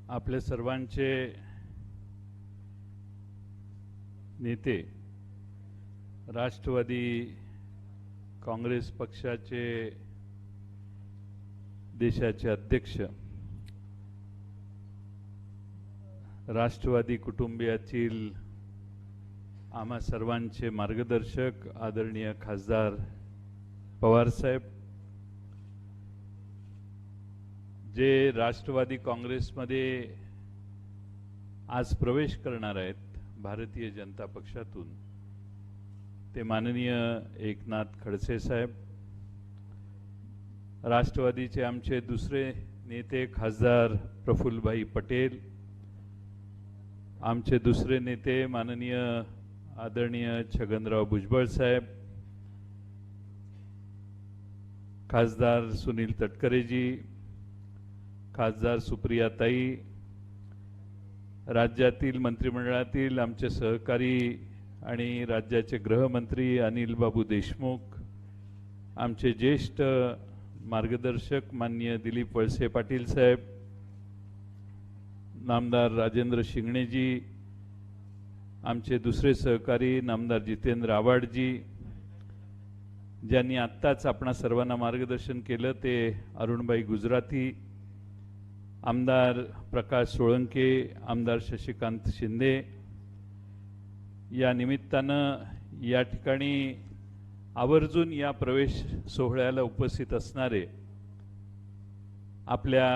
आपले सर्वांचे नेते राष्ट्रवादी काँग्रेस पक्षाचे देशाचे अध्यक्ष, राष्ट्रवादी कुटुंबियातील आम्हा सर्वांचे मार्गदर्शक आदरणीय खासदार पवार साहेब, जे राष्ट्रवादी काँग्रेसमध्ये आज प्रवेश करणार आहेत भारतीय जनता पक्षातून, ते माननीय एकनाथ खडसे साहेब, राष्ट्रवादीचे आमचे दुसरे नेते खासदार प्रफुल्लभाई पटेल, आमचे दुसरे नेते माननीय आदरणीय छगनराव भुजबळ साहेब, खासदार सुनील तटकरेजी, खासदार सुप्रियाताई, राज्यातील मंत्रिमंडळातील आमचे सहकारी आणि राज्याचे गृहमंत्री अनिल बाबू देशमुख, आमचे ज्येष्ठ मार्गदर्शक माननीय दिलीप वळसे पाटील साहेब, नामदार राजेंद्र शिंगणेजी, आमचे दुसरे सहकारी नामदार जितेंद्र आव्हाडजी, ज्यांनी आत्ताच आपणा सर्वांना मार्गदर्शन केलं ते अरुणबाई गुजराती, आमदार प्रकाश सोळंके, आमदार शशिकांत शिंदे, या निमित्तानं या ठिकाणी आवर्जून या प्रवेश सोहळ्याला उपस्थित असणारे आपल्या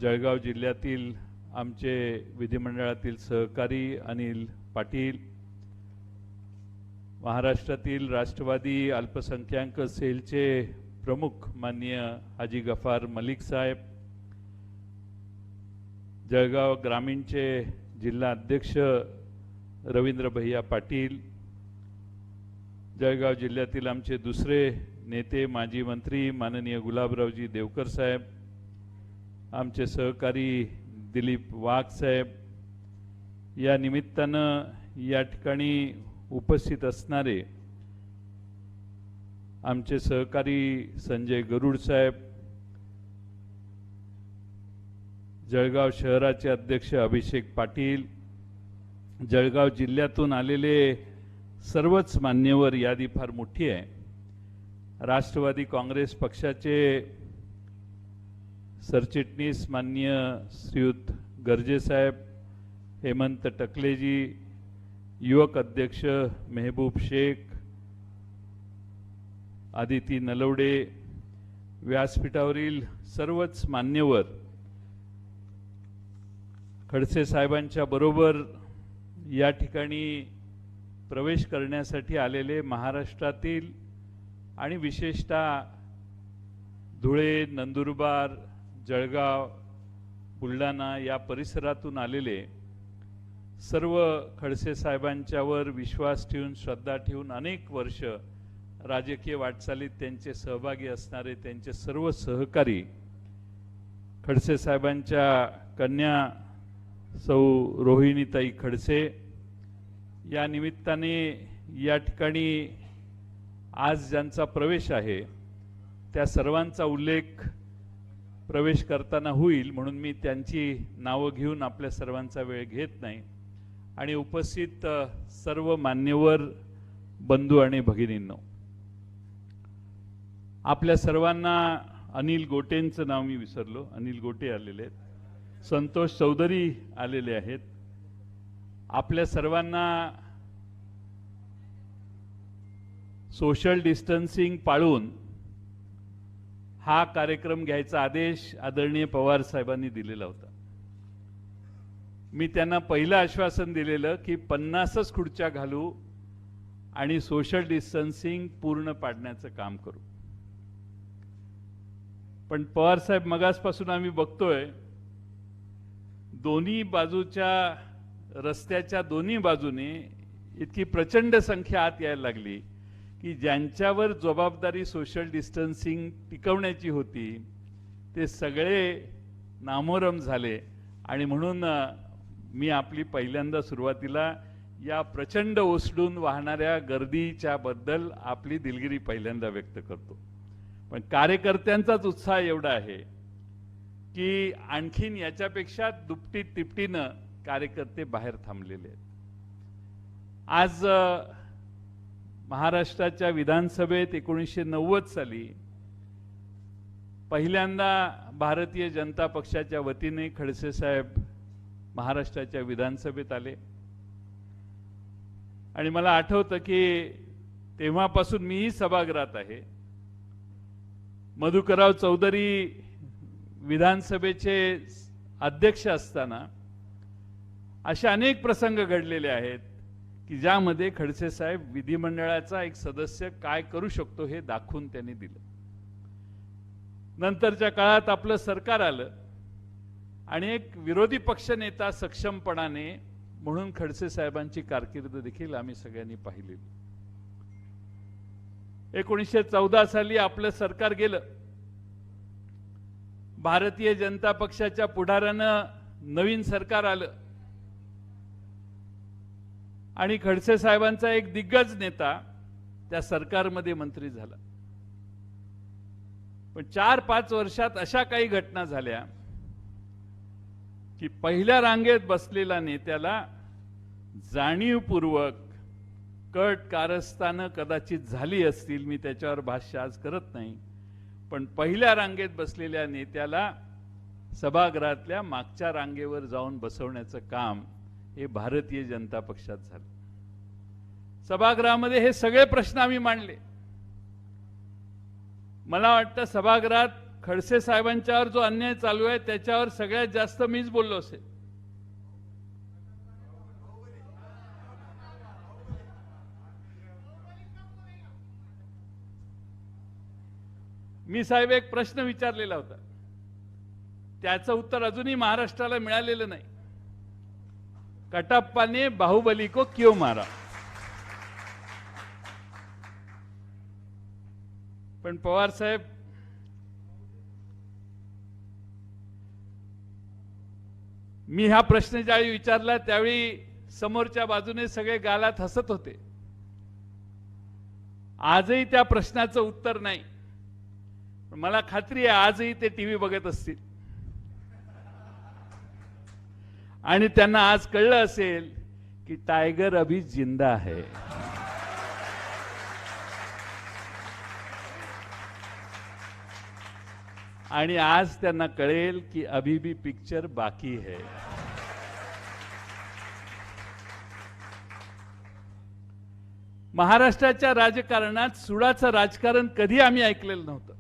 जळगाव जिल्ह्यातील आमचे विधिमंडळातील सहकारी अनिल पाटील, महाराष्ट्रातील राष्ट्रवादी अल्पसंख्याक सेलचे प्रमुख माननीय हाजी गफार मलिक साहेब, जळगाव ग्रामीणचे जिल्हा अध्यक्ष रवींद्र भैया पाटील, जळगाव जिल्ह्यातील आमचे दुसरे नेते माजी मंत्री माननीय गुलाबरावजी देवकर साहेब, आमचे सहकारी दिलीप वाघ साहेब, या निमित्तानं या ठिकाणी उपस्थित असणारे आमचे सहकारी संजय गरुड साहेब, जळगाव शहराचे अध्यक्ष अभिषेक पाटील, जळगाव जिल्ह्यातून आलेले सर्वच मान्यवर, यादी फार मोठी आहे. राष्ट्रवादी काँग्रेस पक्षाचे सरचिटणीस माननीय श्रीयुत गर्जे साहेब, हेमंत टकलेजी, युवक अध्यक्ष मेहबूब शेख, आदिती नलवडे, व्यासपीठावरील सर्वच मान्यवर, खडसे साहेबांच्या बरोबर या ठिकाणी प्रवेश करण्यासाठी आलेले महाराष्ट्रातील आणि विशेषतः धुळे, नंदुरबार, जळगाव, बुलढाणा या परिसरातून आलेले सर्व खडसे साहेबांच्यावर विश्वास ठेवून, श्रद्धा ठेवून अनेक वर्ष राजकीय वाटचालीत त्यांचे सहभागी असणारे त्यांचे सर्व सहकारी, खडसे साहेबांच्या कन्या सौ रोहिणीताई खडसे, या निमित्ताने या ठिकाणी आज ज्यांचा प्रवेश आहे त्या सर्वांचा उल्लेख प्रवेश करताना होईल, म्हणून मी त्यांची नावं घेऊन आपल्या सर्वांचा वेळ घेत नाही. आणि उपस्थित सर्व मान्यवर बंधू आणि भगिनींनो, आपल्या सर्वांना अनिल गोटेंचं नाव मी विसरलो, अनिल गोटे आलेले आहेत, संतोष चौधरी आलेले आहेत, आपल्या सर्वांना सोशल डिस्टन्सिंग पाळून हा कार्यक्रम घ्यायचा आदेश आदरणीय पवार साहेबांनी दिलेला होता. मी त्यांना पहिलं आश्वासन दिलेलं की 50च खुर्च्या घालू आणि सोशल डिस्टन्सिंग पूर्ण पाडण्याचं काम करू. पण पवार साहेब, मगासपासून आम्ही बघतोय दोन्ही बाजूच्या रस्त्याच्या दोन्ही बाजूने इतकी प्रचंड संख्या आत यायला लागली की ज्यांच्यावर जबाबदारी सोशल डिस्टन्सिंग टिकवण्याची होती ते सगळे नामोहरम झाले. आणि म्हणून मी आपली पहिल्यांदा सुरुवातीला या प्रचंड ओसडून वाहणाऱ्या गर्दीच्या बद्दल आपली दिलगिरी पहिल्यांदा व्यक्त करतो. पण कार्यकर्त्यांचाच उत्साह एवढा आहे की आणखीन याच्यापेक्षा दुपटी तिपटीनं कार्यकर्ते बाहेर थांबलेले आहेत. आज महाराष्ट्राच्या विधानसभेत 1990 साली पहिल्यांदा भारतीय जनता पक्षाच्या वतीने खडसे साहेब महाराष्ट्राच्या विधानसभेत आले आणि मला आठवतं की तेव्हापासून मीही सभागृहात आहे. मधुकरराव चौधरी विधानसभेचे अध्यक्ष असताना असे अनेक प्रसंग घडलेले आहेत की ज्यामध्ये खडसे साहेब विधिमंडळाचा एक सदस्य काय करू शकतो हे दाखवून त्यांनी दिलं. नंतरच्या काळात आपलं सरकार आलं आणि एक विरोधी पक्ष नेता सक्षमपणाने म्हणून खडसे साहेबांची कारकीर्द देखील आम्ही सगळ्यांनी पाहिली. 1914 साली आपलं सरकार गेलं. भारतीय जनता पक्षाच्या पुढाऱ्यानं नवीन सरकार आलं आणि खडसे साहेबांचा एक दिग्गज नेता त्या सरकारमध्ये मंत्री झाला. पण 4-5 वर्षात अशा काही घटना झाल्या की पहिल्या रांगेत बसलेल्या नेत्याला जाणीवपूर्वक कट कारस्थानं कदाचित झाली असतील, मी त्याच्यावर भाष्य आज करत नाही, पण पहिल्या रांगेत बसलेल्या नेत्याला सभागृहातल्या मागच्या रांगेवर जाऊन बसवण्याचं काम हे भारतीय जनता पक्षात झालं. सभागृहामध्ये हे सगळे प्रश्न आम्ही मांडले. मला वाटतं सभागृहात खडसे साहेबांच्यावर जो अन्याय चालू आहे त्याच्यावर सगळ्यात जास्त मीच बोललो असेल. मी साहेब एक प्रश्न विचारलेला होता, त्याचं उत्तर अजूनही महाराष्ट्राला मिळालेलं नाही. कटप्पा ने बाहुबली को क्यों मारा? पण पवार साहेब, मी हा प्रश्न ज्यावेळी विचारला त्यावेळी समोरच्या बाजूने सगळे गालात हसत होते. आजही त्या प्रश्नाचं उत्तर नाही. मला खात्री आहे आजही ते टीव्ही बघत असतील आणि त्यांना आज कळलं असेल की टायगर अभी जिंदा है. आणि आज त्यांना कळेल की अभी भी पिक्चर बाकी है. महाराष्ट्राच्या राजकारणात सुडाचं राजकारण कधी आम्ही ऐकलेलं नव्हतं.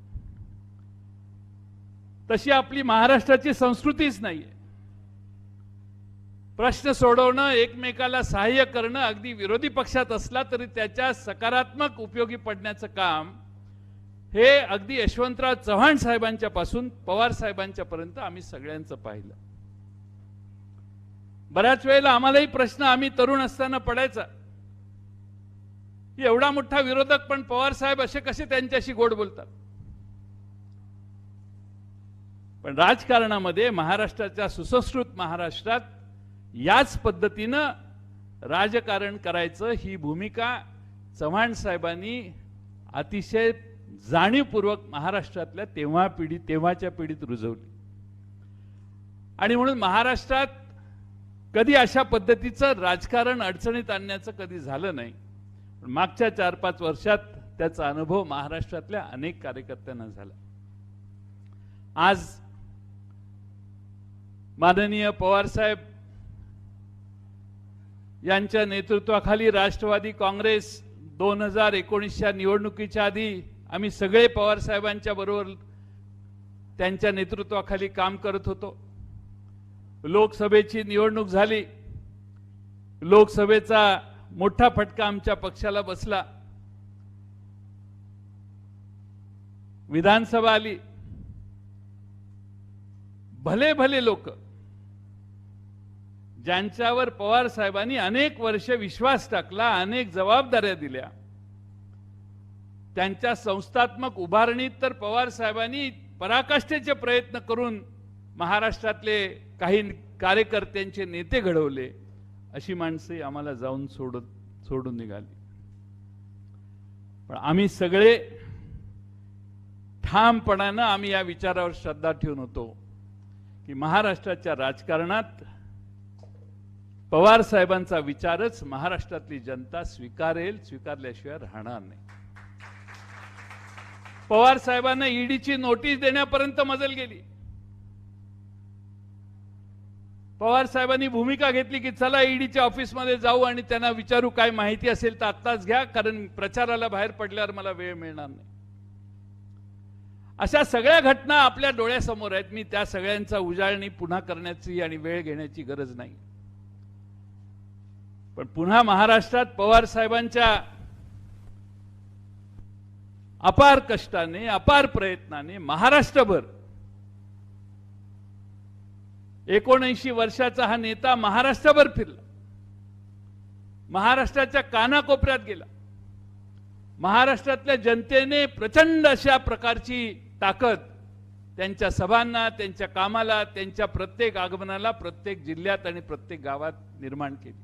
तशी आपली महाराष्ट्राची संस्कृतीच नाहीये. प्रश्न सोडवणं, एकमेकाला सहाय्य करणं, अगदी विरोधी पक्षात असला तरी त्याच्या सकारात्मक उपयोगी पडण्याचं काम हे अगदी यशवंतराव चव्हाण साहेबांच्या पासून पवार साहेबांच्या पर्यंत आम्ही सगळ्यांचं पाहिलं. बऱ्याच वेळेला आम्हालाही प्रश्न आम्ही तरुण असताना पडायचा, एवढा मोठा विरोधक पण पवार साहेब असे कसे त्यांच्याशी गोड बोलतात. पण राजकारणामध्ये महाराष्ट्राच्या सुसंस्कृत महाराष्ट्रात याच पद्धतीनं राजकारण करायचं ही भूमिका चव्हाण साहेबांनी अतिशय जाणीवपूर्वक महाराष्ट्रातल्या तेव्हाच्या पिढीत रुजवली. आणि म्हणून महाराष्ट्रात कधी अशा पद्धतीचं राजकारण अडचणीत आणण्याचं कधी झालं नाही. पण मागच्या 4-5 वर्षात त्याचा अनुभव महाराष्ट्रातल्या अनेक कार्यकर्त्यांना झाला. आज माननीय पवार साहेब यांच्या नेतृत्वाखाली राष्ट्रवादी काँग्रेस 2019च्या निवडणुकीच्या आधी आम्ही सगळे पवार साहेबांच्या बरोबर त्यांच्या नेतृत्वाखाली काम करत होतो. लोकसभेची निवडणूक झाली. लोकसभेचा मोठा फटका आमच्या पक्षाला बसला. विधानसभा आली. भले भले लोक ज्यांच्यावर पवार साहेबांनी अनेक वर्ष विश्वास टाकला, अनेक जबाबदाऱ्या दिल्या, त्यांच्या संस्थात्मक उभारणीत तर पवार साहेबांनी पराकाष्ठेचे प्रयत्न करून महाराष्ट्रातले काही कार्यकर्त्यांचे नेते घडवले. अशी माणसे आम्हाला जाऊन सोडून निघाली. पण आम्ही सगळे ठामपणानं आम्ही या विचारावर श्रद्धा ठेवून होतो की महाराष्ट्राच्या राजकारणात पवार साहेबांचा विचारच महाराष्ट्रातली जनता स्वीकारेल, स्वीकारल्याशिवाय राहणार नाही. पवार साहेबांना ईडीची नोटीस देण्यापर्यंत मजल गेली. पवार साहेबांनी भूमिका घेतली की चला ईडीच्या ऑफिसमध्ये जाऊ आणि त्यांना विचारू काय माहिती असेल तर आत्ताच घ्या, कारण प्रचाराला बाहेर पडल्यावर मला वेळ मिळणार नाही. अशा सगळ्या घटना आपल्या डोळ्यासमोर आहेत. मी त्या सगळ्यांचा उजाळणी पुन्हा करण्याची आणि वेळ घेण्याची गरज नाही. पण पुन्हा महाराष्ट्रात पवार साहेबांच्या अपार कष्टाने, अपार प्रयत्नाने महाराष्ट्रभर 79 वर्षाचा हा नेता महाराष्ट्रभर फिरला, महाराष्ट्राच्या कानाकोपऱ्यात गेला. महाराष्ट्रातल्या जनतेने प्रचंड अशा प्रकारची ताकद त्यांच्या सभांना, त्यांच्या कामाला, त्यांच्या प्रत्येक आगमनाला प्रत्येक जिल्ह्यात आणि प्रत्येक गावात निर्माण केली.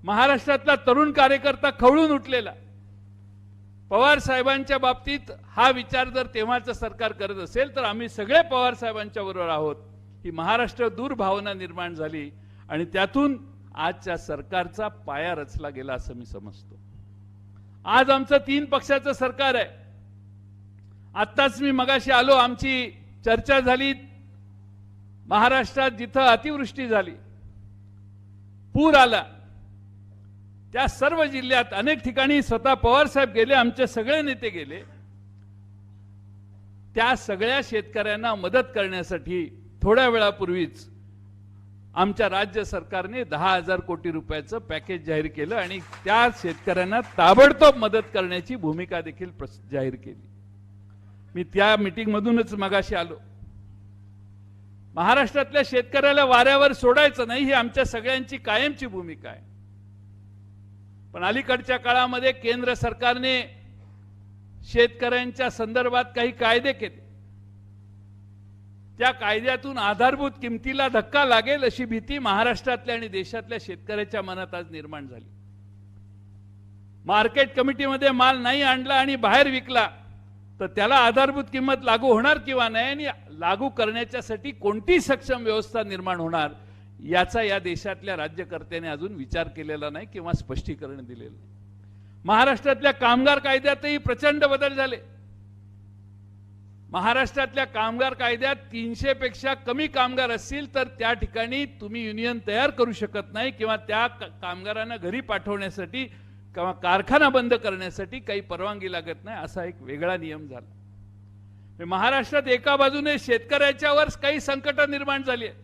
महाराष्ट्रातला तरुण कार्यकर्ता खवळून उठलेला. पवार साहेबांच्या बाबतीत हा विचार जर तेव्हाचं सरकार करत असेल तर आम्ही सगळे पवार साहेबांच्या बरोबर आहोत, ही महाराष्ट्र दूर भावना निर्माण झाली आणि त्यातून आजच्या सरकारचा पाया रचला गेला असं मी समजतो. आज आमचं 3 पक्षाचं सरकार आहे. आत्ताच मी मगाशी आलो, आमची चर्चा झाली. महाराष्ट्रात जिथं अतिवृष्टी झाली, पूर आला, त्या सर्व जिल्ह्यात अनेक ठिकाणी स्वतः पवार साहेब गेले, आमचे सगळे नेते गेले. त्या सगळ्या शेतकऱ्यांना मदत करण्यासाठी थोड्या वेळापूर्वीच आमच्या राज्य सरकारने 10,000 कोटी रुपयाचं पॅकेज जाहीर केलं आणि त्या शेतकऱ्यांना ताबडतोब मदत करण्याची भूमिका देखील जाहीर केली. मी त्या मीटिंग मधूनच मगाशी आलो. महाराष्ट्रातल्या शेतकऱ्याला वाऱ्यावर सोडायचं नाही, ही आमच्या सगळ्यांची कायमची भूमिका आहे. पण अलीकडच्या काळामध्ये केंद्र सरकारने शेतकऱ्यांच्या संदर्भात काही कायदे केले. त्या कायद्यातून आधारभूत किमतीला धक्का लागेल अशी भीती महाराष्ट्रातल्या आणि देशातल्या शेतकऱ्याच्या मनात आज निर्माण झाली. मार्केट कमिटीमध्ये माल नाही आणला आणि बाहेर विकला तर त्याला आधारभूत किंमत लागू होणार किंवा नाही, आणि लागू करण्याच्यासाठी कोणती सक्षम व्यवस्था निर्माण होणार याचा या देशातल्या राज्यकर्त्याने अजून विचार केलेला नाही किंवा स्पष्टीकरण दिलेलं नाही. महाराष्ट्रातल्या कामगार कायद्यातही प्रचंड बदल झाले. महाराष्ट्रातल्या कामगार कायद्यात 300 पेक्षा कमी कामगार असतील तर त्या ठिकाणी तुम्ही युनियन तयार करू शकत नाही किंवा त्या कामगारांना घरी पाठवण्यासाठी किंवा कारखाना बंद करण्यासाठी काही परवानगी लागत नाही, असा एक वेगळा नियम झाला. महाराष्ट्रात एका बाजूने शेतकऱ्याच्यावर काही संकट निर्माण झाली आहेत,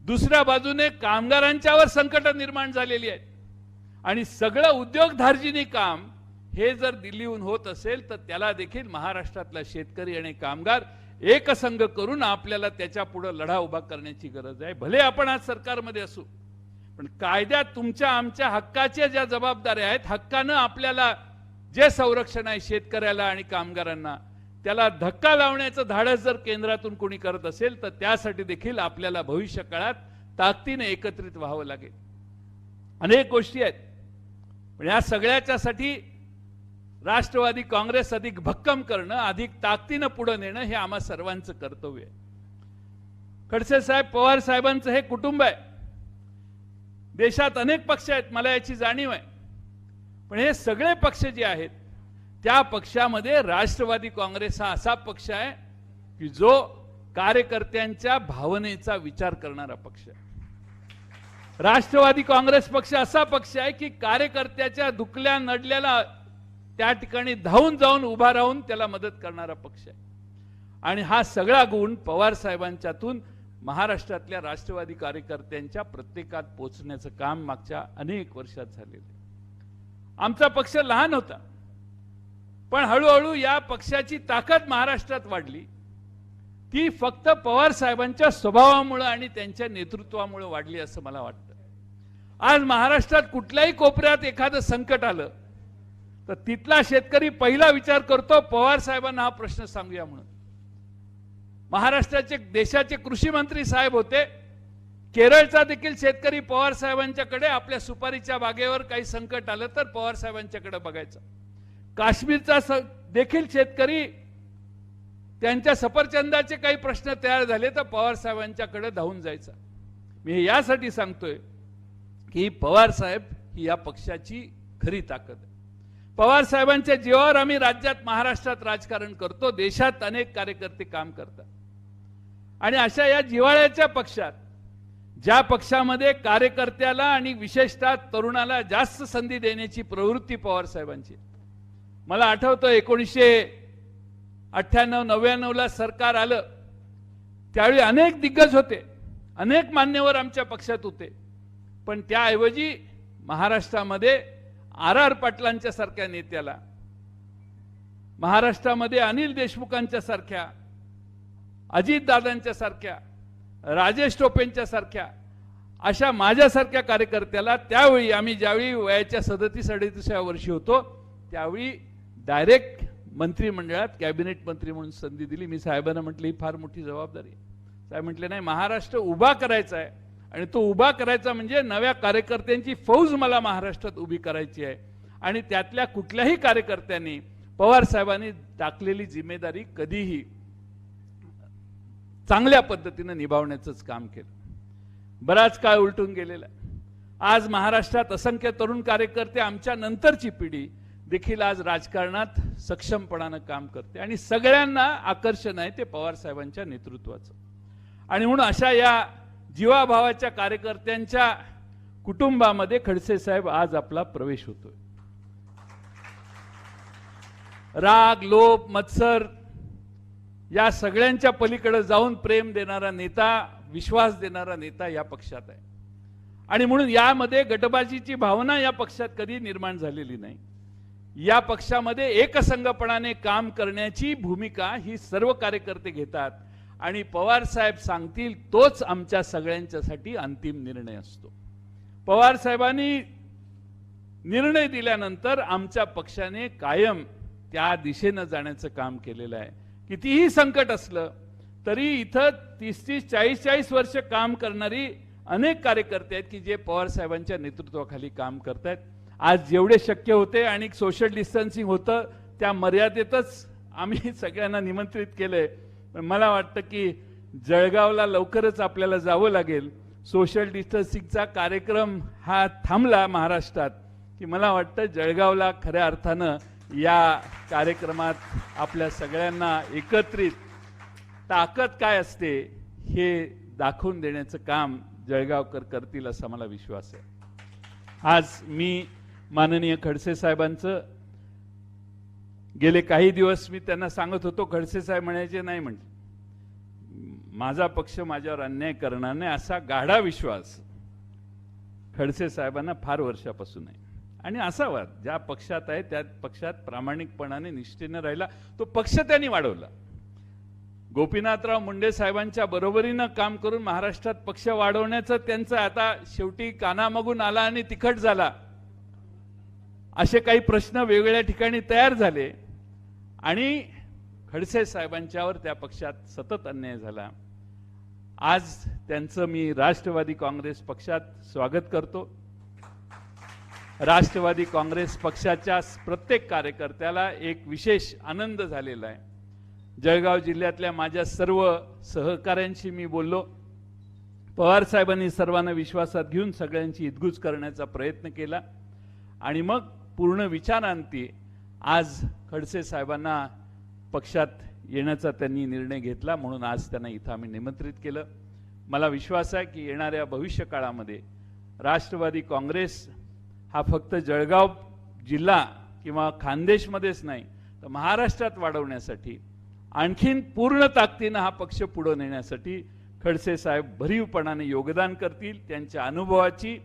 दुसऱ्या बाजूने कामगारांच्यावर संकट निर्माण झालेली आहेत. आणि सगळं उद्योगधार्जिनी काम हे जर दिल्लीहून होत असेल तर त्याला देखील महाराष्ट्रातला शेतकरी आणि कामगार एकसंघ करून आपल्याला त्याच्या पुढे लढा उभा करण्याची गरज आहे. भले आपण आज सरकारमध्ये असू, पण कायद्यात तुमच्या आमच्या हक्काच्या ज्या जबाबदाऱ्या आहेत, हक्कानं आपल्याला जे संरक्षण आहे शेतकऱ्याला आणि कामगारांना, त्याला धक्का लावण्याचं धाडस जर केंद्रातून कोणी करत असेल तर त्यासाठी देखील आपल्याला भविष्य काळात ताकदीने एकत्रित व्हावं लागेल. अनेक गोष्टी आहेत, पण या सगळ्याच्यासाठी राष्ट्रवादी काँग्रेस अधिक भक्कम करणं, अधिक ताकदीनं पुढे नेणं हे आम्हा सर्वांचं कर्तव्य आहे. खडसे साहेब, पवार साहेबांचं हे कुटुंब आहे. देशात अनेक पक्ष आहेत, मला याची जाणीव आहे. पण हे सगळे पक्ष जे आहेत त्या पक्षामध्ये राष्ट्रवादी काँग्रेस हा असा पक्ष आहे की जो कार्यकर्त्यांच्या भावनेचा विचार करणारा पक्ष आहे. राष्ट्रवादी काँग्रेस पक्ष असा पक्ष आहे की कार्यकर्त्याच्या दुखल्या नडल्याला त्या ठिकाणी धावून जाऊन उभा राहून त्याला मदत करणारा पक्ष आहे. आणि हा सगळा गुण पवार साहेबांच्यातून महाराष्ट्रातल्या राष्ट्रवादी कार्यकर्त्यांच्या प्रत्येकात पोहोचण्याचं काम मागच्या अनेक वर्षात झालेलं आहे. आमचा पक्ष लहान होता, पण हळूहळू या पक्षाची ताकद महाराष्ट्रात वाढली. ती फक्त पवार साहेबांच्या स्वभावामुळे आणि त्यांच्या नेतृत्वामुळे वाढली असं मला वाटतं. आज महाराष्ट्रात कुठल्याही कोपऱ्यात एखादं संकट आलं तर तिथला शेतकरी पहिला विचार करतो पवार साहेबांना हा प्रश्न सांगूया म्हणून. महाराष्ट्राचे देशाचे कृषी मंत्री साहेब होते. केरळचा देखील शेतकरी पवार साहेबांच्याकडे, आपल्या सुपारीच्या बागेवर काही संकट आलं तर पवार साहेबांच्याकडे बघायचा. काश्मीरचा देखील शेतकरी त्यांच्या सफरचंदाचे काही प्रश्न तयार झाले तर पवार साहेबांच्याकडे धावून जायचा. मी हे यासाठी सांगतोय की पवार साहेब ही या पक्षाची खरी ताकद आहे. पवार साहेबांच्या जीवावर आम्ही राज्यात महाराष्ट्रात राजकारण करतो, देशात अनेक कार्यकर्ते काम करतात. आणि अशा या जिव्हाळ्याच्या पक्षात, ज्या पक्षामध्ये कार्यकर्त्याला आणि विशेषतः तरुणाला जास्त संधी देण्याची प्रवृत्ती पवार साहेबांची. मला आठवतं 1998-99 ला सरकार आलं त्यावेळी अनेक दिग्गज होते, अनेक मान्यवर आमच्या पक्षात होते, पण त्याऐवजी महाराष्ट्रामध्ये आर पाटलांच्या सारख्या नेत्याला, महाराष्ट्रामध्ये अनिल देशमुखांच्या सारख्या, अजितदादांच्या सारख्या, राजेश टोपेंच्या सारख्या अशा माझ्यासारख्या कार्यकर्त्याला त्यावेळी आम्ही ज्यावेळी वयाच्या 37-38व्या वर्षी होतो त्यावेळी डायरेक्ट मंत्रिमंडळात कॅबिनेट मंत्री म्हणून संधी दिली. मी साहेबांना म्हटलं ही फार मोठी जबाबदारी. साहेब म्हटले नाही, महाराष्ट्र उभा करायचा आहे आणि तो उभा करायचा म्हणजे नव्या कार्यकर्त्यांची फौज मला महाराष्ट्रात उभी करायची आहे. आणि त्यातल्या कुठल्याही कार्यकर्त्यांनी पवार साहेबांनी टाकलेली जिम्मेदारी कधीही चांगल्या पद्धतीने निभावण्याचंच काम केलं. बराच काळ उलटून गेलेला. आज महाराष्ट्रात असंख्य तरुण कार्यकर्ते, आमच्या नंतरची पिढी देखील आज राजकारणात सक्षमपणानं काम करते आणि सगळ्यांना आकर्षण आहे ते पवार साहेबांच्या नेतृत्वाचं. आणि म्हणून अशा या जीवाभावाच्या कार्यकर्त्यांच्या कुटुंबामध्ये खडसे साहेब आज आपला प्रवेश होतोय. राग, लोभ, मत्सर या सगळ्यांच्या पलीकडे जाऊन प्रेम देणारा नेता, विश्वास देणारा नेता या पक्षात आहे. आणि म्हणून यामध्ये गटबाजीची भावना या पक्षात कधी निर्माण झालेली नाही. या पक्षामध्ये एकसंघपणाने काम करण्याची भूमिका ही सर्व कार्यकर्ते घेतात आणि पवार साहेब सांगतील तोच आमच्या सगळ्यांच्यासाठी अंतिम निर्णय असतो. पवार साहेबांनी निर्णय दिल्यानंतर आमच्या पक्षाने कायम त्या दिशेने जाण्याचं काम केलेलं आहे. कितीही संकट असलं तरी इथं 30-30, 40-40 वर्ष काम करणारी अनेक कार्यकर्ते आहेत की जे पवार साहेबांच्या नेतृत्वाखाली काम करतात. आज जेवढे शक्य होते आणि सोशल डिस्टन्सिंग होतं त्या मर्यादेतच आम्ही सगळ्यांना निमंत्रित केलंय. पण मला वाटतं की जळगावला लवकरच आपल्याला जावं लागेल. सोशल डिस्टन्सिंगचा कार्यक्रम हा थांबला महाराष्ट्रात की मला वाटतं जळगावला खऱ्या अर्थानं या कार्यक्रमात आपल्या सगळ्यांना एकत्रित ताकद काय असते हे दाखवून देण्याचं काम जळगावकर करतील असा मला विश्वास आहे. आज मी माननीय खडसे साहेबांचं गेले काही दिवस मी त्यांना सांगत होतो, खडसे साहेब म्हणायचे नाही, म्हणजे माझा पक्ष माझ्यावर अन्याय करणार नाही असा गाढा विश्वास खडसे साहेबांना फार वर्षापासून आहे. आणि असावा, ज्या पक्षात आहे त्या पक्षात प्रामाणिकपणाने निष्ठेने राहिला तो पक्ष त्यांनी वाढवला. गोपीनाथराव मुंडे साहेबांच्या बरोबरीनं काम करून महाराष्ट्रात पक्ष वाढवण्याचं त्यांचं आता शेवटी कानामागून आला आणि तिखट झाला असे काही प्रश्न वेगवेगळ्या ठिकाणी तयार झाले आणि खडसे साहेबांच्यावर त्या पक्षात सतत अन्याय झाला. आज त्यांचं मी राष्ट्रवादी काँग्रेस पक्षात स्वागत करतो. राष्ट्रवादी काँग्रेस पक्षाच्या प्रत्येक कार्यकर्त्याला एक विशेष आनंद झालेला आहे. जळगाव जिल्ह्यातल्या माझ्या सर्व सहकाऱ्यांशी मी बोललो. पवार साहेबांनी सर्वांना विश्वासात घेऊन सगळ्यांची हितगुज करण्याचा प्रयत्न केला आणि मग पूर्ण विचारांती आज खडसे साहेबांना पक्षात येण्याचा त्यांनी निर्णय घेतला. म्हणून आज त्यांना इथं आम्ही निमंत्रित केलं. मला विश्वास आहे की येणाऱ्या भविष्य काळामध्ये राष्ट्रवादी काँग्रेस हा फक्त जळगाव जिल्हा किंवा खानदेशमध्येच नाही तर महाराष्ट्रात वाढवण्यासाठी आणखीन पूर्ण ताकदीने हा पक्ष पुढे नेण्यासाठी खडसे साहेब भरीवपणाने योगदान करतील. त्यांच्या अनुभवाची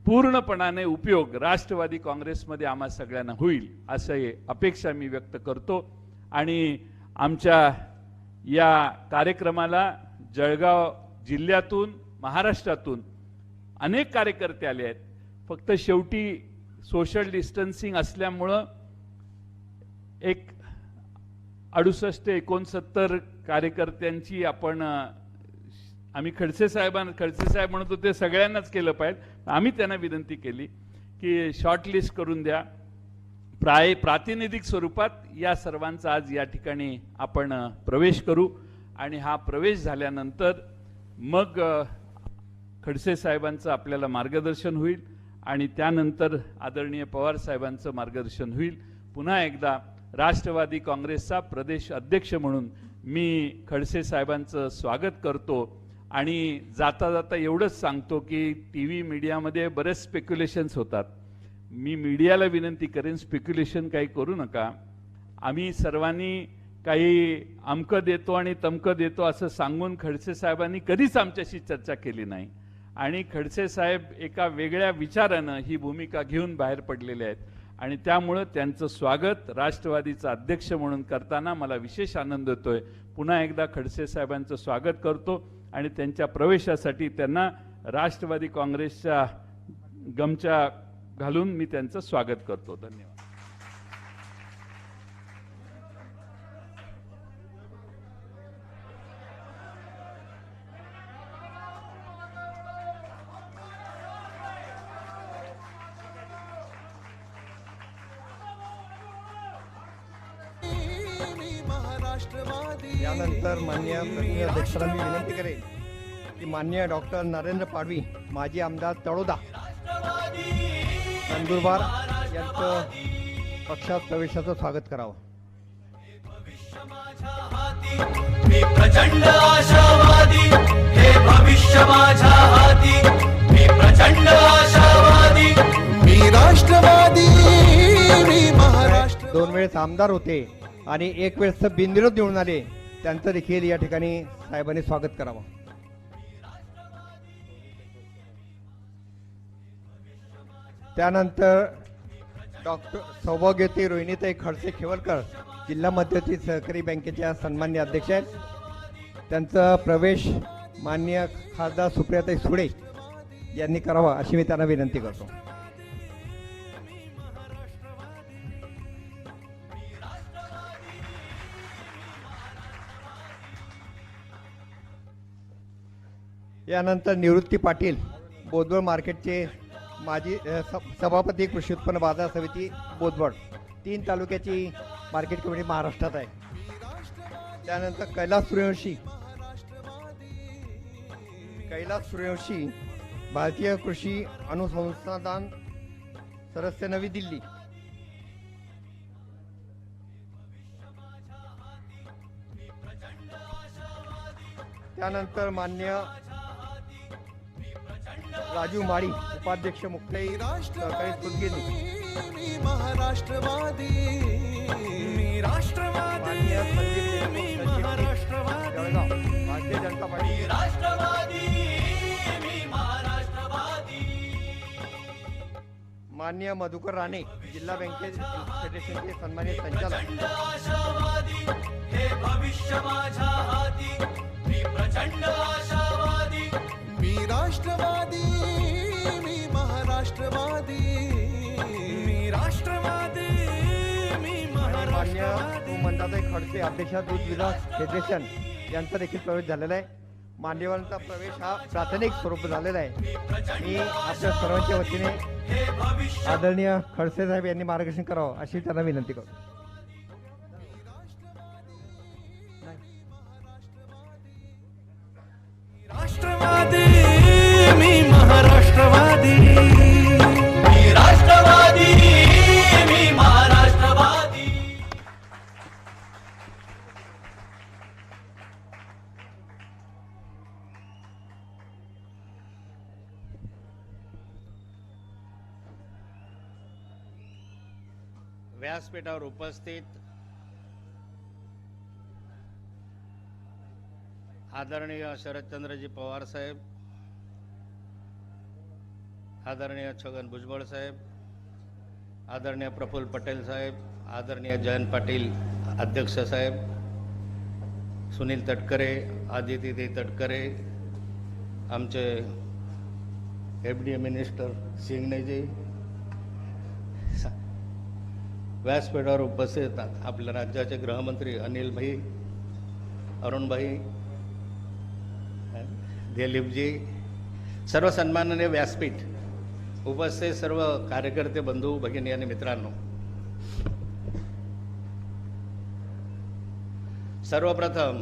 पूर्णपणाने उपयोग राष्ट्रवादी काँग्रेसमध्ये आम्हा सगळ्यांना होईल अशी अपेक्षा मी व्यक्त करतो. आणि आमच्या या कार्यक्रमाला जळगाव जिल्ह्यातून महाराष्ट्रातून अनेक कार्यकर्ते आले आहेत. फक्त शेवटी सोशल डिस्टन्सिंग असल्यामुळं एक 68-69 कार्यकर्त्यांची आम्ही खडसे साहेब म्हणत होते सगळ्यांनाच केलं पाहिजे. आम्ही त्यांना विनंती केली की शॉर्ट लिस्ट करून द्या. प्रातिनिधिक स्वरूपात या सर्वांचा आज या ठिकाणी आपण प्रवेश करू आणि हा प्रवेश झाल्यानंतर मग खडसे साहेबांचं आपल्याला मार्गदर्शन होईल आणि त्यानंतर आदरणीय पवार साहेबांचं मार्गदर्शन होईल. पुन्हा एकदा राष्ट्रवादी काँग्रेसचा प्रदेश अध्यक्ष म्हणून मी खडसे साहेबांचं स्वागत करतो आणि जाता जाता एवढंच सांगतो की टीव्ही मीडियामध्ये बरेच स्पेक्युलेशन्स होतात. मी मीडियाला विनंती करेन, स्पेक्युलेशन काही करू नका. आम्ही सर्वांनी काही अमकं देतो आणि तमकं देतो असं सांगून खडसे साहेबांनी कधीच आमच्याशी चर्चा केली नाही आणि खडसे साहेब एका वेगळ्या विचारानं ही भूमिका घेऊन बाहेर पडलेले आहेत आणि त्यामुळं त्यांचं स्वागत राष्ट्रवादीचा अध्यक्ष म्हणून करताना मला विशेष आनंद होतोय. पुन्हा एकदा खडसे साहेबांचं स्वागत करतो आणि त्यांच्या प्रवेशासाठी त्यांना राष्ट्रवादी काँग्रेसच्या गमच्या घालून मी त्यांचं स्वागत करतो. धन्यवाद. यानंतर माननीय प्रतिनिधी अध्यक्षांना मी विनंती करेन की माननीय डॉक्टर नरेंद्र पाडवी माजी आमदार तळोदा नंदुरबार यांचं पक्षात प्रवेशाचं स्वागत करावं. मी प्रचंड आशावादी, हे भविष्य माझ्या हाती. मी प्रचंड आशावादी, मी राष्ट्रवादी, मी महाराष्ट्र. 2 वेळेस आमदार होते आणि 1 वेळेस बिनविरोध निवडून आले, त्यांचं देखील या ठिकाणी साहेबांनी स्वागत करावं. त्यानंतर डॉक्टर सौभाग्यवती रोहिणीताई खडसे खेवलकर जिल्हा मध्यवर्ती सहकारी बँकेच्या सन्मान्य अध्यक्ष आहेत. त्यांचा प्रवेश माननीय खासदार सुप्रियाताई सुळे यांनी करावा अशी मी त्यांना विनंती करतो. यानंतर निवृत्ती पाटील बोदवड मार्केटचे माजी सभापती कृषी उत्पन्न बाजार समिती बोदवड 3 तालुक्याची मार्केट कमिटी महाराष्ट्रात आहे. त्यानंतर कैलास सूर्यवंशी भारतीय कृषी अनुसंधान सदस्य नवी दिल्ली. त्यानंतर मान्य राजू माळी उपाध्यक्ष मुख्य सहकारी सुदगिरी. महाराष्ट्रवादी, मी राष्ट्रवादी, मी महाराष्ट्रवादी, भारतीय जनता पार्टी. राष्ट्रवादी, मी महाराष्ट्रवादी. मान्य मधुकर राणे जिल्हा बँकेचे फेडरेशनचे सन्मानित संचालक. आशावादी, हे भविष्य माझ्या हाती. मी प्रचंड आशावादी, मी राष्ट्रवादी, मी महाराष्ट्रवादी, मी राष्ट्रवादी, मी मान्य महाराष्ट्रवादी. मंदाताई खडसे अध्यक्ष दूध विकास फेडरेशन यांचा देखील प्रवेश झालेला आहे. मान्यवरांचा प्रवेश हा प्राथमिक स्वरूप झालेला आहे. मी आपल्या सर्वांच्या वतीने आदरणीय खडसे साहेब यांनी मार्गदर्शन करावं अशी त्यांना विनंती करतो. राष्ट्रवादी, मी महाराष्ट्रवादी, मी राष्ट्रवादी, मी महाराष्ट्रवादी. व्यासपीठावर उपस्थित आदरणीय शरदचंद्रजी पवार साहेब, आदरणीय छगन भुजबळ साहेब, आदरणीय प्रफुल्ल पटेल साहेब, आदरणीय जयंत पाटील अध्यक्ष साहेब, सुनील तटकरे, आदिती तटकरे, आमचे FDA मिनिस्टर सिंगनेजी, व्यासपीठावर उपस्थित आपल्या राज्याचे गृहमंत्री अनिल भाई, अरुण भाई, दिलीपजी, सर्व सन्माननीय व्यासपीठ, उपस्थित सर्व कार्यकर्ते, बंधू भगिनी आणि मित्रांनो, सर्वप्रथम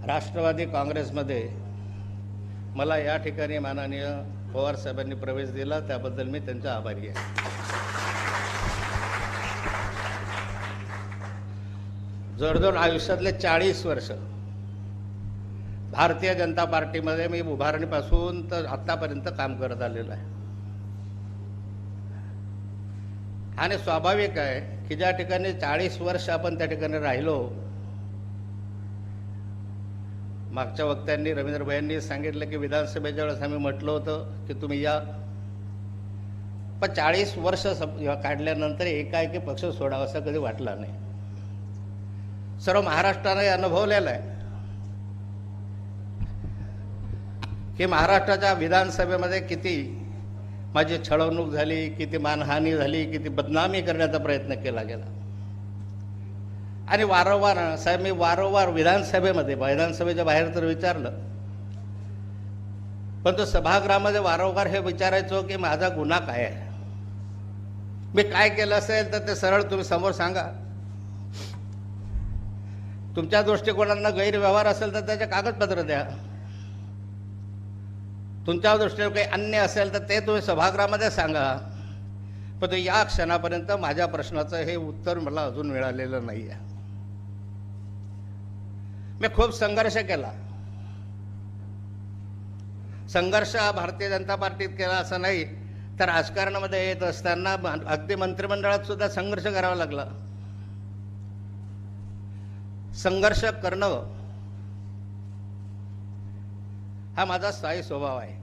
राष्ट्रवादी काँग्रेसमध्ये मला या ठिकाणी माननीय पवार साहेबांनी प्रवेश दिला, त्याबद्दल मी त्यांचा आभारी आहे. जवळजवळ आयुष्यातले 40 वर्ष भारतीय जनता पार्टीमध्ये मी उभारणीपासून तर आतापर्यंत काम करत आलेलो आहे. आणि स्वाभाविक आहे की ज्या ठिकाणी 40 वर्ष आपण त्या ठिकाणी राहिलो, मागच्या वक्त्यांनी रवींद्रभाईंनी सांगितलं की विधानसभेच्या वेळेस आम्ही म्हटलं होतं की तुम्ही या, पण 40 वर्ष काढल्यानंतर एकाएकी पक्ष सोडावा असं कधी वाटला नाही. सर्व महाराष्ट्राने अनुभवलेलं आहे की महाराष्ट्राच्या विधानसभेमध्ये किती माझी छळवणूक झाली, किती मानहानी झाली, किती बदनामी करण्याचा प्रयत्न केला गेला. आणि वारंवार साहेब मी वारंवार विधानसभेच्या बाहेर तर विचारलं, पण तो सभागृहामध्ये वारंवार हे विचारायचो की माझा गुन्हा काय आहे, मी काय केलं असेल तर ते सरळ तुम्ही समोर सांगा. तुमच्या दृष्टिकोनांना गैरव्यवहार असेल तर त्याचे कागदपत्र द्या. तुमच्या दृष्टीने काही अन्य असेल तर ते तुम्ही सभागृहामध्ये सांगा. पण या क्षणापर्यंत माझ्या प्रश्नाचं हे उत्तर मला अजून मिळालेलं नाही आहे. मी खूप संघर्ष केला. संघर्ष हा भारतीय जनता पार्टीत केला असं नाही, तर राजकारणामध्ये येत असताना अगदी मंत्रिमंडळात सुद्धा संघर्ष करावा लागला. संघर्ष करणं हा माझा स्थायी स्वभाव आहे.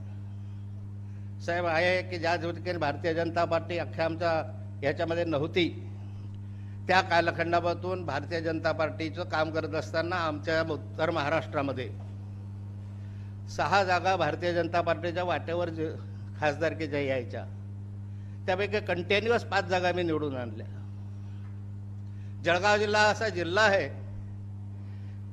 साहेब आहे की ज्या ठिकाणी भारतीय जनता पार्टी अख्ख्या आमच्या याच्यामध्ये नव्हती, त्या कालखंडापासून भारतीय जनता पार्टीचं काम करत असताना आमच्या उत्तर महाराष्ट्रामध्ये 6 जागा भारतीय जनता पार्टीच्या वाटेवर खासदारकीच्या यायच्या, त्यापैकी कंटिन्युअस 5 जागा मी निवडून आणल्या. जळगाव जिल्हा असा जिल्हा आहे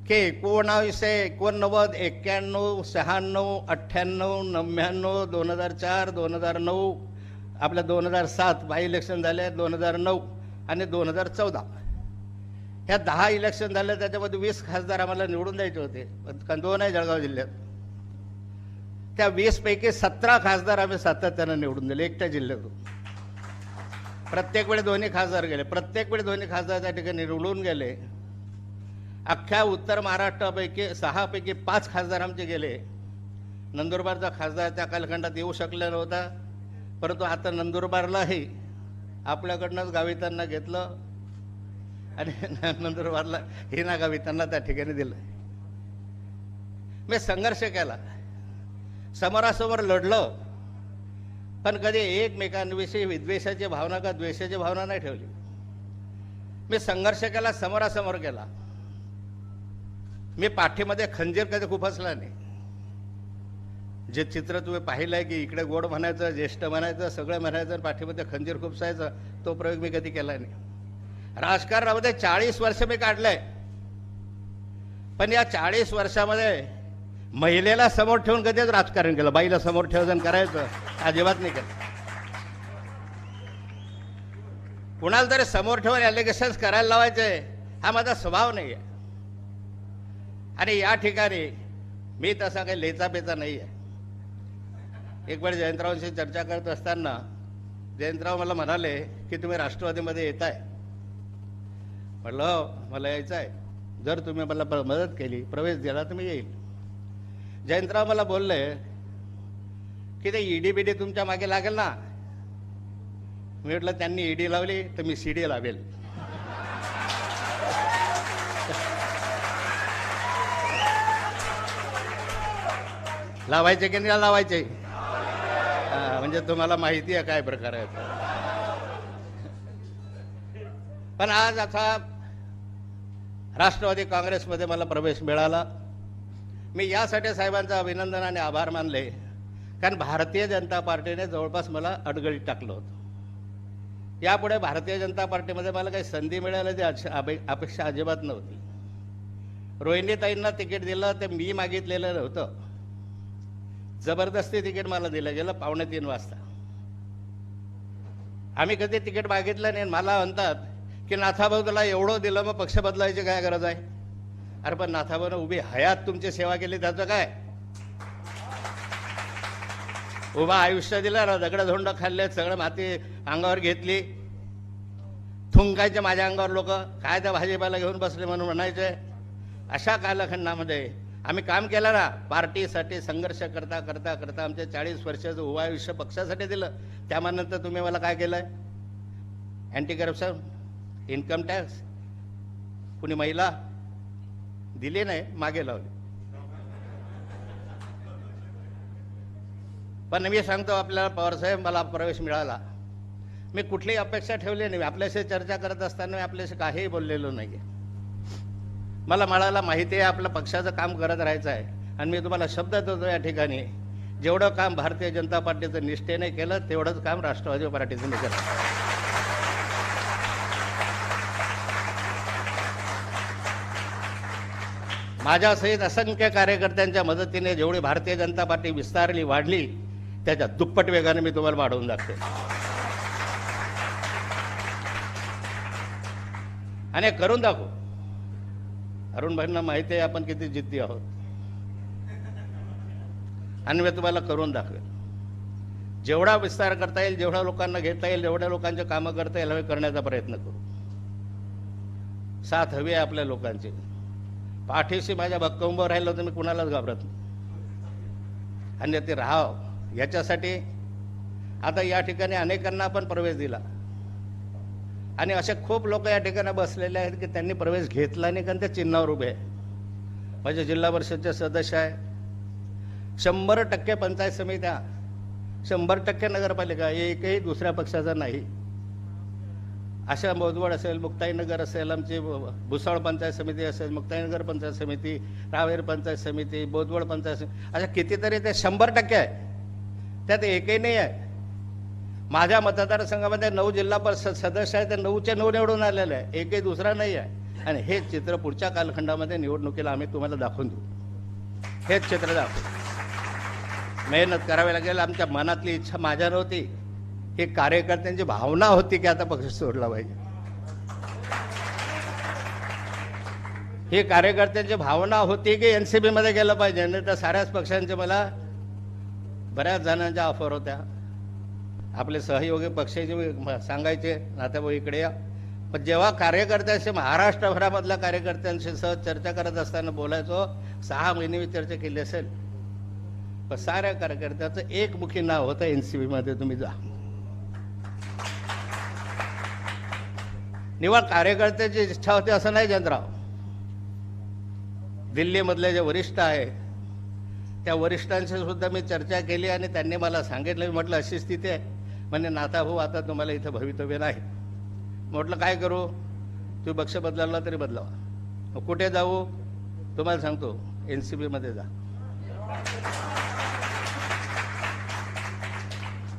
की 1989, 91, 96, 98, 99, 2004, 2009, आपल्या 2007 बाय इलेक्शन झाले, 2009 आणि 2014 ह्या 10 इलेक्शन झाले. त्याच्यामध्ये 20 खासदार आम्हाला निवडून द्यायचे होते, कारण 2 आहे जळगाव जिल्ह्यात. त्या 20 पैकी 17 खासदार आम्ही सातत्यानं निवडून दिले एकट्या जिल्ह्यातून. प्रत्येक वेळी दोन्ही खासदार गेले, प्रत्येक वेळी दोन्ही खासदार त्या ठिकाणी निवडून गेले. अख्ख्या उत्तर महाराष्ट्रापैकी 6 पैकी 5 खासदार आमचे गेले. नंदुरबारचा खासदार त्या कालखंडात येऊ शकला नव्हता, परंतु आता नंदुरबारलाही आपल्याकडनंच गावितांना घेतलं आणि नंदुरबारला हिना गावितांना त्या ठिकाणी दिलं. मी संघर्ष केला, समोरासमोर लढलं, पण कधी एकमेकांविषयी विद्वेषाची भावना का द्वेषाची भावना नाही ठेवली. मी संघर्ष केला, समोरासमोर केला. मी पाठीमध्ये खंजीर कधी खुपसला नाही. जे चित्र तुम्ही पाहिलं आहे की इकडे गोड म्हणायचं, ज्येष्ठ म्हणायचं, सगळं म्हणायचं, पाठीमध्ये खंजीर खुपसायचं, तो प्रयोग मी कधी केला नाही. राजकारणामध्ये 40 वर्ष मी काढलंय, पण या 40 वर्षामध्ये महिलेला समोर ठेवून कधीच राजकारण केलं, बाईला समोर ठेवून करायचं अजिबात नाही केलं. कुणाला तरी समोर ठेवून ॲलिगेशन्स करायला लावायचे हा माझा स्वभाव नाही आहे. आणि या ठिकाणी मी तसा काही लेचापेचा नाही आहे. एक वेळ जयंतरावांशी चर्चा करत असताना जयंतराव मला म्हणाले की तुम्ही राष्ट्रवादीमध्ये येत आहे. म्हटलं हो, मला यायचं आहे, जर तुम्ही मला मदत केली, प्रवेश दिला तर मी येईल. जयंतराव मला बोलले की ते ईडी बीडी तुमच्या मागे लागेल ना. मी म्हटलं त्यांनी ईडी लावली तर मी सीडी लावेल. लावायचे की नाही लावायचे, म्हणजे तुम्हाला माहिती आहे काय प्रकार आहे. पण आज असा राष्ट्रवादी काँग्रेसमध्ये मला प्रवेश मिळाला. मी यासाठी साहेबांचं अभिनंदन आणि आभार मानले, कारण भारतीय जनता पार्टीने जवळपास मला अडगळीत टाकलं होतं. यापुढे भारतीय जनता पार्टीमध्ये मला काही संधी मिळाली याची अपेक्षा अजिबात नव्हती. रोहिणीताईंना तिकीट दिलं ते मी मागितलेलं नव्हतं, जबरदस्ती तिकीट मला दिलं गेलं 2:45 वाजता. आम्ही कधी तिकीट मागितलं नाही. मला म्हणतात की नाथाभाऊ तुला एवढं दिलं, मग पक्ष बदलायची काय गरज आहे? अरे पण नाथाभाऊनं उभी हयात तुमची सेवा केली, त्याचं काय? उभा आयुष्य दिलं ना, दगडधोंड खाल्ले, सगळं माती अंगावर घेतली, थुंकायचे माझ्या अंगावर लोक, काय त्या भाजीपाला घेऊन बसले म्हणून म्हणायचे. अशा कालखंडामध्ये आम्ही काम केलं ना, पार्टीसाठी संघर्ष करता करता करता आमच्या 40 वर्षाचं उभं आयुष्य पक्षासाठी दिलं. त्यानंतर तुम्ही मला काय केलंय? अँटी करप्शन, इन्कम टॅक्स, कुणी महिला दिली नाही, मागे लावली. पण मी सांगतो आपल्याला, पवारसाहेब मला प्रवेश मिळाला, मी कुठलीही अपेक्षा ठेवली नाही. आपल्याशी चर्चा करत असताना मी आपल्याशी काहीही बोललेलो नाही. मला मिळाला माहिती आहे आपलं पक्षाचं काम करत राहायचं आहे. आणि मी तुम्हाला शब्द देतो या ठिकाणी, जेवढं काम भारतीय जनता पार्टीचं निष्ठेने केलं तेवढंच काम राष्ट्रवादी पार्टीचं मी केलं. माझ्यासहित असंख्य कार्यकर्त्यांच्या मदतीने जेवढी भारतीय जनता पार्टी विस्तारली, वाढली, त्याच्या दुप्पट वेगाने मी तुम्हाला वाढवून दाखते. आणि करून दाखवू. अरुण भाईंना माहिती आहे आपण किती जिद्दी आहोत, आणि मी तुम्हाला करून दाखवेल. जेवढा विस्तार करता येईल, जेवढ्या लोकांना घेता येईल, जेवढ्या लोकांचे कामं करता येईल, हवे करण्याचा प्रयत्न करू. साथ हवी आहे आपल्या लोकांची. पाठीशी माझ्या भक्कम राहिलं तर मी कुणालाच घाबरत नाही, आणि ते राहाव याच्यासाठी आता या ठिकाणी अनेकांना आपण प्रवेश दिला. आणि असे खूप लोक या ठिकाणी बसलेले आहेत की त्यांनी प्रवेश घेतला नाही, कारण त्या चिन्हावर उभे आहे. माझे जिल्हा परिषदचे सदस्य आहे, 100% पंचायत समित्या, 100% नगरपालिका, एकही दुसऱ्या पक्षाचा नाही. अशा बोदवड असेल, मुक्ताईनगर असेल, आमची भुसावळ पंचायत समिती असेल, मुक्ताईनगर पंचायत समिती, रावेर पंचायत समिती, बोदवड पंचायत समिती, अशा कितीतरी ते 100% आहे. त्यात एकही नाही आहे. माझ्या मतदारसंघामध्ये 9 जिल्हा परिषद सदस्य आहेत, ते 9चे 9 निवडून आलेले आहे, एकही दुसरा नाही आहे. आणि हे चित्र पुढच्या कालखंडामध्ये निवडणुकीला आम्ही तुम्हाला दाखवून देऊ. हेच चित्र दाखवू. मेहनत करावी लागेल. आमच्या मनातली इच्छा माझ्या नव्हती, ही कार्यकर्त्यांची भावना होती की आता पक्ष सोडला पाहिजे. ही कार्यकर्त्यांची भावना होती की एनसीबी मध्ये गेलं पाहिजे. नाही तर साऱ्याच पक्षांचे मला बऱ्याच जणांच्या ऑफर होत्या. आपले सहयोगी पक्षाचे सांगायचे नात्याभाऊ इकडे या. पण जेव्हा कार्यकर्त्यांशी, महाराष्ट्रभरामधल्या कार्यकर्त्यांशी सहज चर्चा करत असताना बोलायचो, 6 महिने मी चर्चा केली असेल, पण साऱ्या कार्यकर्त्याचं एकमुखी नाव होतं एनसीबी मध्ये तुम्ही जा. निवड कार्यकर्त्याची इच्छा होती असं नाही जयंतराव. दिल्लीमधले जे वरिष्ठ आहे त्या वरिष्ठांशी सुद्धा मी चर्चा केली, आणि त्यांनी मला सांगितलं. मी म्हटलं अशी स्थिती आहे, म्हणजे नाथाभाऊ आता तुम्हाला इथं भवितव्य नाही. म्हटलं काय करू? तुम्ही पक्ष बदलावला तरी बदलावा. मग कुठे जाऊ? तुम्हाला सांगतो, एनसीबी मध्ये जा.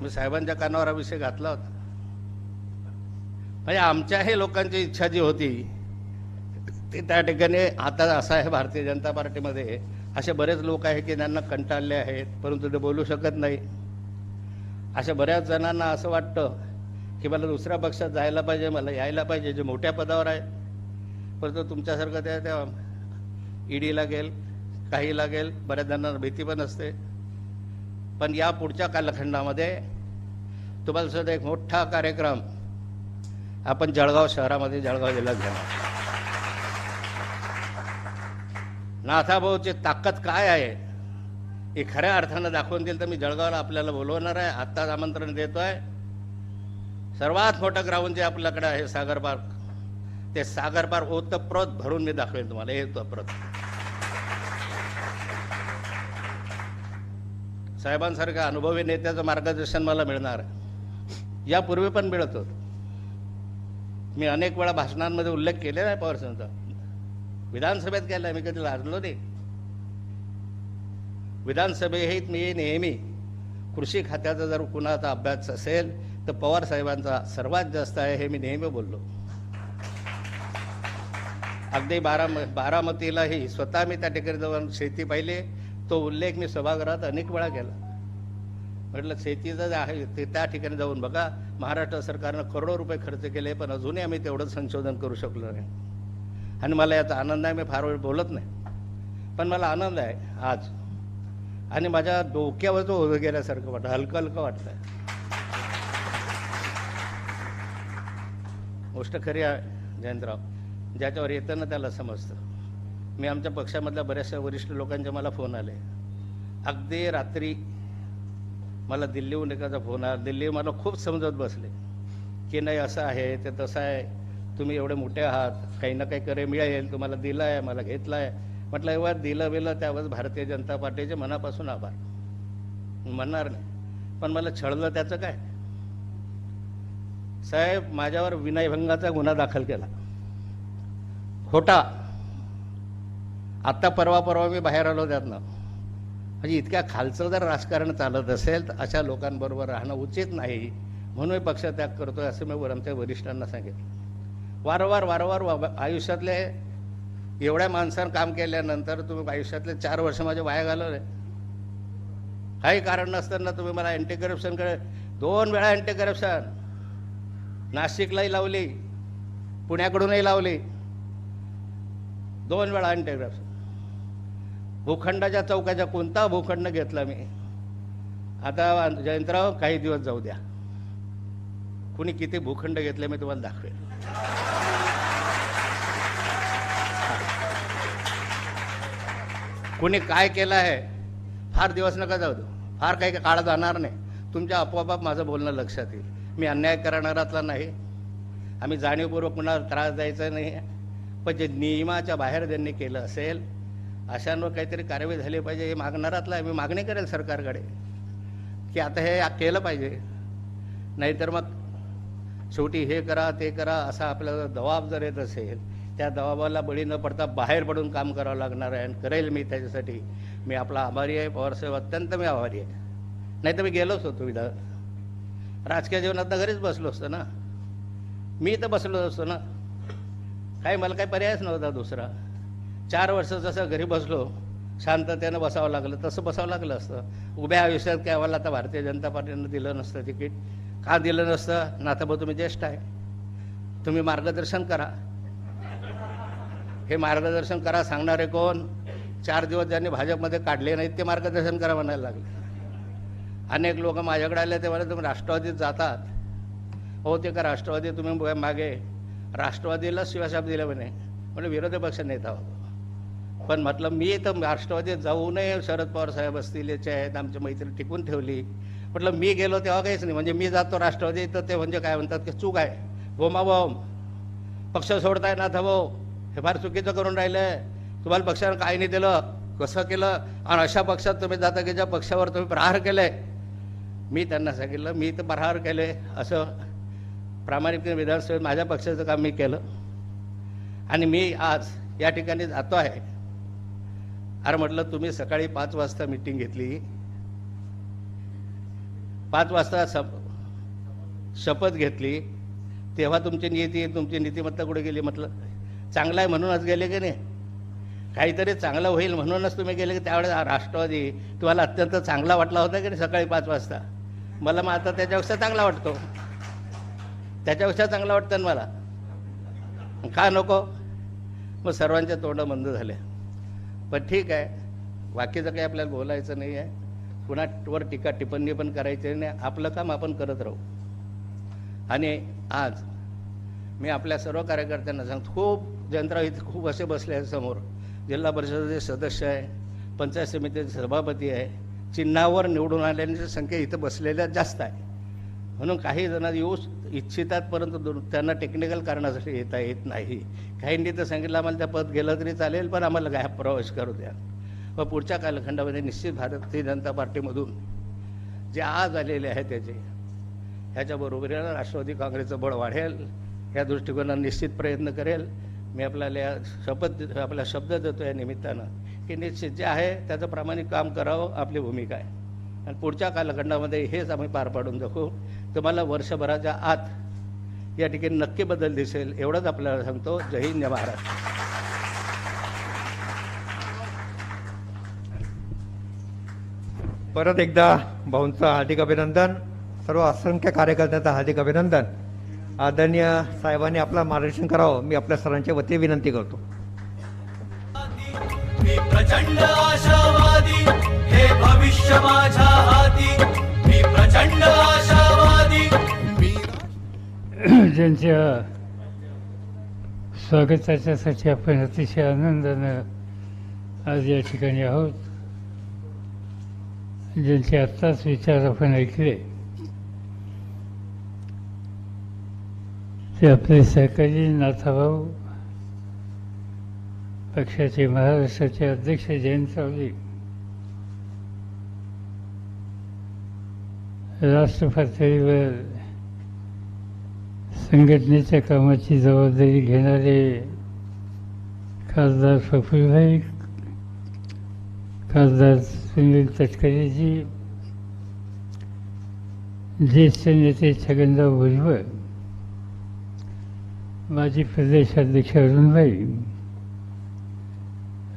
मी साहेबांच्या कानावर हा विषय घातला होता. म्हणजे आमच्याही लोकांची इच्छा जी होती ती त्या ठिकाणी, आता असं आहे भारतीय जनता पार्टीमध्ये असे बरेच लोक आहेत की त्यांना कंटाळले आहेत, परंतु ते बोलू शकत नाही. अशा बऱ्याच जणांना असं वाटतं की मला दुसऱ्या पक्षात जायला पाहिजे, मला यायला पाहिजे, जे मोठ्या पदावर आहे. परंतु तुमच्यासारखं त्या ईडी लागेल, काही लागेल, बऱ्याच जणांना भीती पण असते. पण या पुढच्या कालखंडामध्ये तुम्हाला सुद्धा एक मोठा कार्यक्रम आपण जळगाव शहरामध्ये, जळगाव जिल्ह्यात घेणार. नाथाभाऊची ताकद काय आहे हे खऱ्या अर्थानं दाखवून देईल तर मी जळगावला आपल्याला बोलवणार आहे. आत्ताच आमंत्रण देतोय. सर्वात मोठं ग्राउंड जे आपल्याकडे आहे सागर पार्क, ते सागर पार्क ओतप्रोत भरून मी दाखवेन तुम्हाला. हे ओतप्रोत साहेबांसारख्या अनुभवी नेत्याचं मार्गदर्शन मला मिळणार आहे. यापूर्वी पण मिळत होतं. मी अनेक वेळा भाषणांमध्ये उल्लेख केलेला आहे पवारसाहेबांचा, विधानसभेत केला, मी कधी लाजलो नाही. विधानसभेत मी नेहमी कृषी खात्याचा जर कुणाचा अभ्यास असेल तर पवार साहेबांचा सर्वात जास्त आहे, हे मी नेहमी बोललो. अगदी बारामतीलाही स्वतः मी त्या ठिकाणी जाऊन शेती पाहिली, तो उल्लेख मी सभागृहात अनेक वेळा केला. म्हटलं शेतीचं जे आहे ते त्या ठिकाणी जाऊन बघा, महाराष्ट्र सरकारनं करोडो रुपये खर्च केले, पण अजूनही आम्ही तेवढं संशोधन करू शकलो नाही. आणि मला याचा आनंद आहे. मी फार वेळ बोलत नाही, पण मला आनंद आहे आज. आणि माझ्या डोक्यावर तो उभं गेल्यासारखं वाटतं, हलकं हलकं वाटतंय. गोष्ट खरी आहे जयंतराव, ज्याच्यावर येतं ना त्याला समजतं. मी आमच्या पक्षामधल्या बऱ्याचशा वरिष्ठ लोकांचे मला फोन आले. अगदी रात्री मला दिल्लीहून एखादा फोन आला. दिल्ली मला खूप समजत बसले की नाही असं आहे ते तसं आहे, तुम्ही एवढे मोठे आहात, काही ना काही करे मिळेल, तुम्हाला दिलं आहे, मला घेतलं आहे. म्हटलं एव्हा दिलं बिलं त्यावेळेस भारतीय जनता पार्टीचे मनापासून आभार म्हणणार नाही, पण मला छळलं त्याचं काय. साहेब माझ्यावर विनयभंगाचा गुन्हा दाखल केला, खोटा. आत्ता परवा मी बाहेर आलो त्यातनं. म्हणजे इतक्या खालचं जर राजकारण चालत असेल तर अशा लोकांबरोबर राहणं उचित नाही, म्हणून मी पक्षत्याग करतोय असं मी आमच्या वरिष्ठांना सांगितलं. वारंवार आयुष्यातले एवढ्या माणसानं काम केल्यानंतर तुम्ही आयुष्यातले 4 वर्ष माझे वाया घालवले. काही कारण नसताना तुम्ही मला अँटी करप्शनकडे 2 वेळा अँटी करप्शन नाशिकलाही लावली, पुण्याकडूनही लावली, 2 वेळा अँटी करप्शन. भूखंडाच्या चौकाच्या कोणता भूखंड घेतला मी. आता जयंतराव काही दिवस जाऊ द्या, कुणी किती भूखंड घेतले मी तुम्हाला दाखवेल. कुणी काय केलं आहे फार दिवस नका जाऊ दे, फार काही काळ जाणार नाही. तुमच्या आपोआप माझं बोलणं लक्षात येईल. मी अन्याय करणारातला नाही, आम्ही जाणीवपूर्वक कुणाला त्रास द्यायचा नाही, पण जे नियमाच्या बाहेर ज्यांनी केलं असेल अशांवर काहीतरी कारवाई झाली पाहिजे हे मागणारातला आहे. मी मागणी करेल सरकारकडे की आता हे केलं पाहिजे, नाहीतर मग शेवटी हे करा ते करा असा आपल्याला दबाव जर येत असेल, त्या दबावाला बळी न पडता बाहेर पडून काम करावं लागणार आहे. आणि करेल मी त्याच्यासाठी. मी आपला आभारी आहे, पवारसाहेब अत्यंत मी आभारी आहे. नाही तर मी गेलोच होतो राजकीय जीवनात घरीच बसलो असतो ना, मी तर बसलो असतो ना, काही मला काही पर्यायच नव्हता दुसरा. 4 वर्ष जसं घरी बसलो शांततेनं बसावं लागलं तसं बसावं लागलं असतं. उभ्या आयुष्यात काय आम्हाला आता भारतीय जनता पार्टीनं दिलं नसतं तिकीट. का दिलं नसतं? नाथाभाऊ तुम्ही ज्येष्ठ आहे, तुम्ही मार्गदर्शन करा. हे मार्गदर्शन करा सांगणारे कोण? 4 दिवस ज्यांनी भाजपमध्ये काढले नाहीत ते मार्गदर्शन करा म्हणायला लागले. अनेक लोक माझ्याकडे आले ते मला तुम्ही राष्ट्रवादीत जातात. हो ते का राष्ट्रवादी तुम्ही मागे राष्ट्रवादीला शिवासाहेब दिले म्हणे विरोधी पक्ष नेता होतो. पण म्हटलं मी तर राष्ट्रवादीत जाऊ नये, शरद पवार साहेब असतील याचे आहेत, आमची मैत्री टिकून ठेवली. म्हटलं मी गेलो तेव्हा काहीच नाही, म्हणजे मी जातो राष्ट्रवादी तर ते म्हणजे काय म्हणतात की चूक आहे, बोमाबोम पक्ष सोडताय ना भाऊ, हे फार चुकीचं करून राहिलंय. तुम्हाला पक्षानं काय नाही दिलं, कसं केलं, आणि अशा पक्षात तुम्ही जाता की ज्या पक्षावर तुम्ही प्रहार केले. मी त्यांना सांगितलं मी तर प्रहार केले असं प्रामाणिकपणे विधानसभेत माझ्या पक्षाचं काम मी केलं. आणि मी आज या ठिकाणी जातो आहे. अरे म्हटलं तुम्ही सकाळी 5 वाजता मीटिंग घेतली, 5 वाजता शपथ घेतली, तेव्हा तुमची नीतिमत्ता कुठे गेली? म्हटलं चांगलं आहे म्हणूनच गेले की नाही, काहीतरी चांगलं होईल म्हणूनच तुम्ही गेले की त्यावेळेस राष्ट्रवादी तुम्हाला अत्यंत चांगला वाटला होता की नाही सकाळी 5 वाजता. मला मग आता त्याच्यापेक्षा चांगला वाटतो, त्याच्यापेक्षा चांगला वाटतं ना मला. का नको? मग सर्वांचे तोंड बंद झाले. पण ठीक आहे, बाकीचं काही आपल्याला बोलायचं नाही आहे, कुणावर टीका टिप्पणी पण करायची नाही. आपलं काम आपण करत राहू. आणि आज मी आपल्या सर्व कार्यकर्त्यांना सांगतो, खूप जयंतराव इथे खूप असे बसले आहेत समोर, जिल्हा परिषदेचे सदस्य आहे, पंचायत समितीचे सभापती आहे, चिन्हावर निवडून आलेल्यांची संख्या इथं बसलेल्या जास्त आहे. म्हणून काही जण येऊ इच्छितात परंतु त्यांना टेक्निकल कारणासाठी येता येत नाही. काहींनी तर सांगितलं आम्हाला त्या पद गेलं तरी चालेल पण आम्हाला काय प्रवेश करू द्या. व पुढच्या कालखंडामध्ये निश्चित भारतीय जनता पार्टीमधून जे आज आलेले आहे त्याचे ह्याच्याबरोबरीला राष्ट्रवादी काँग्रेसचं बळ वाढेल या दृष्टिकोनाने निश्चित प्रयत्न करेल. मी आपल्याला आपला शब्द देतो या निमित्तानं की निश्चित जे आहे त्याचं प्रामाणिक काम करावं आपली भूमिका आहे. आणि पुढच्या कालखंडामध्ये हेच आम्ही पार पाडून दाखवू. तुम्हाला वर्षभराच्या आत या ठिकाणी नक्की बदल दिसेल एवढंच आपल्याला सांगतो. जय हिंद, जय महाराष्ट्र. परत एकदा भाऊंचं हार्दिक अभिनंदन. सर्व असंख्य कार्यकर्त्यांचं हार्दिक अभिनंदन. आदरणीय साहेबांनी आपलं मार्गदर्शन करावं मी आपल्या सर्वांच्या वतीने विनंती करतो. मी प्रचंड आशावादी हे भविष्य माझ्या हाती मी प्रचंड आशावादी मी ज्यांच्या स्वागताच्यासाठी आपण अतिशय आनंदानं आज या ठिकाणी आहोत, ज्यांचे आत्ताच विचार आपण ऐकले, ते आपले सहकारी नाथाभाऊ, पक्षाचे महाराष्ट्राचे अध्यक्ष जयंत सावली, राष्ट्र पातळीवर संघटनेच्या कामाची जबाबदारी घेणारे खासदार फफूरभाई, खासदार सुनील तटकरेजी, ज्येष्ठ नेते छगनराव भुजबळ, माजी प्रदेशाध्यक्ष अरुणभाई,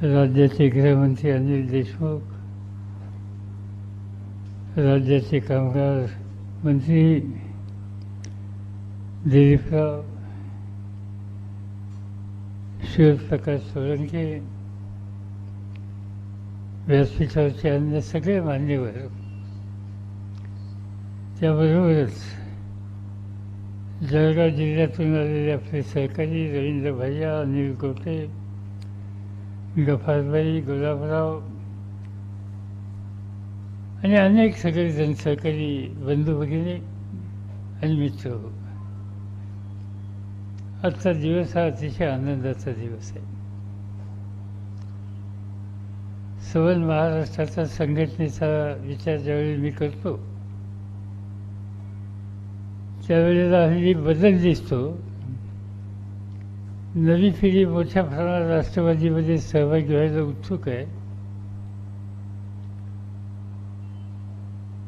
राज्याचे गृहमंत्री अनिल देशमुख, राज्याचे कामगार मंत्री दिलीपराव, शिवप्रकाश सोळंके, व्यासपीठावरचे अन्य सगळे मान्यवर, त्याबरोबरच जळगाव जिल्ह्यातून आलेले आपले सहकारी रवींद्र भैया, अनिल गोटे, गफारबाई, गुलाबराव आणि अनेक सगळेजण सहकारी बंधू भगिनी आणि मित्र. आजचा दिवस हा अतिशय आनंदाचा दिवस आहे. सवन महाराष्ट्राचा संघटनेचा विचार ज्यावेळी मी करतो त्यावेळेला हल्ली बदल दिसतो. नवी पिढी मोठ्या प्रमाणात राष्ट्रवादीमध्ये सहभागी व्हायला उत्सुक आहे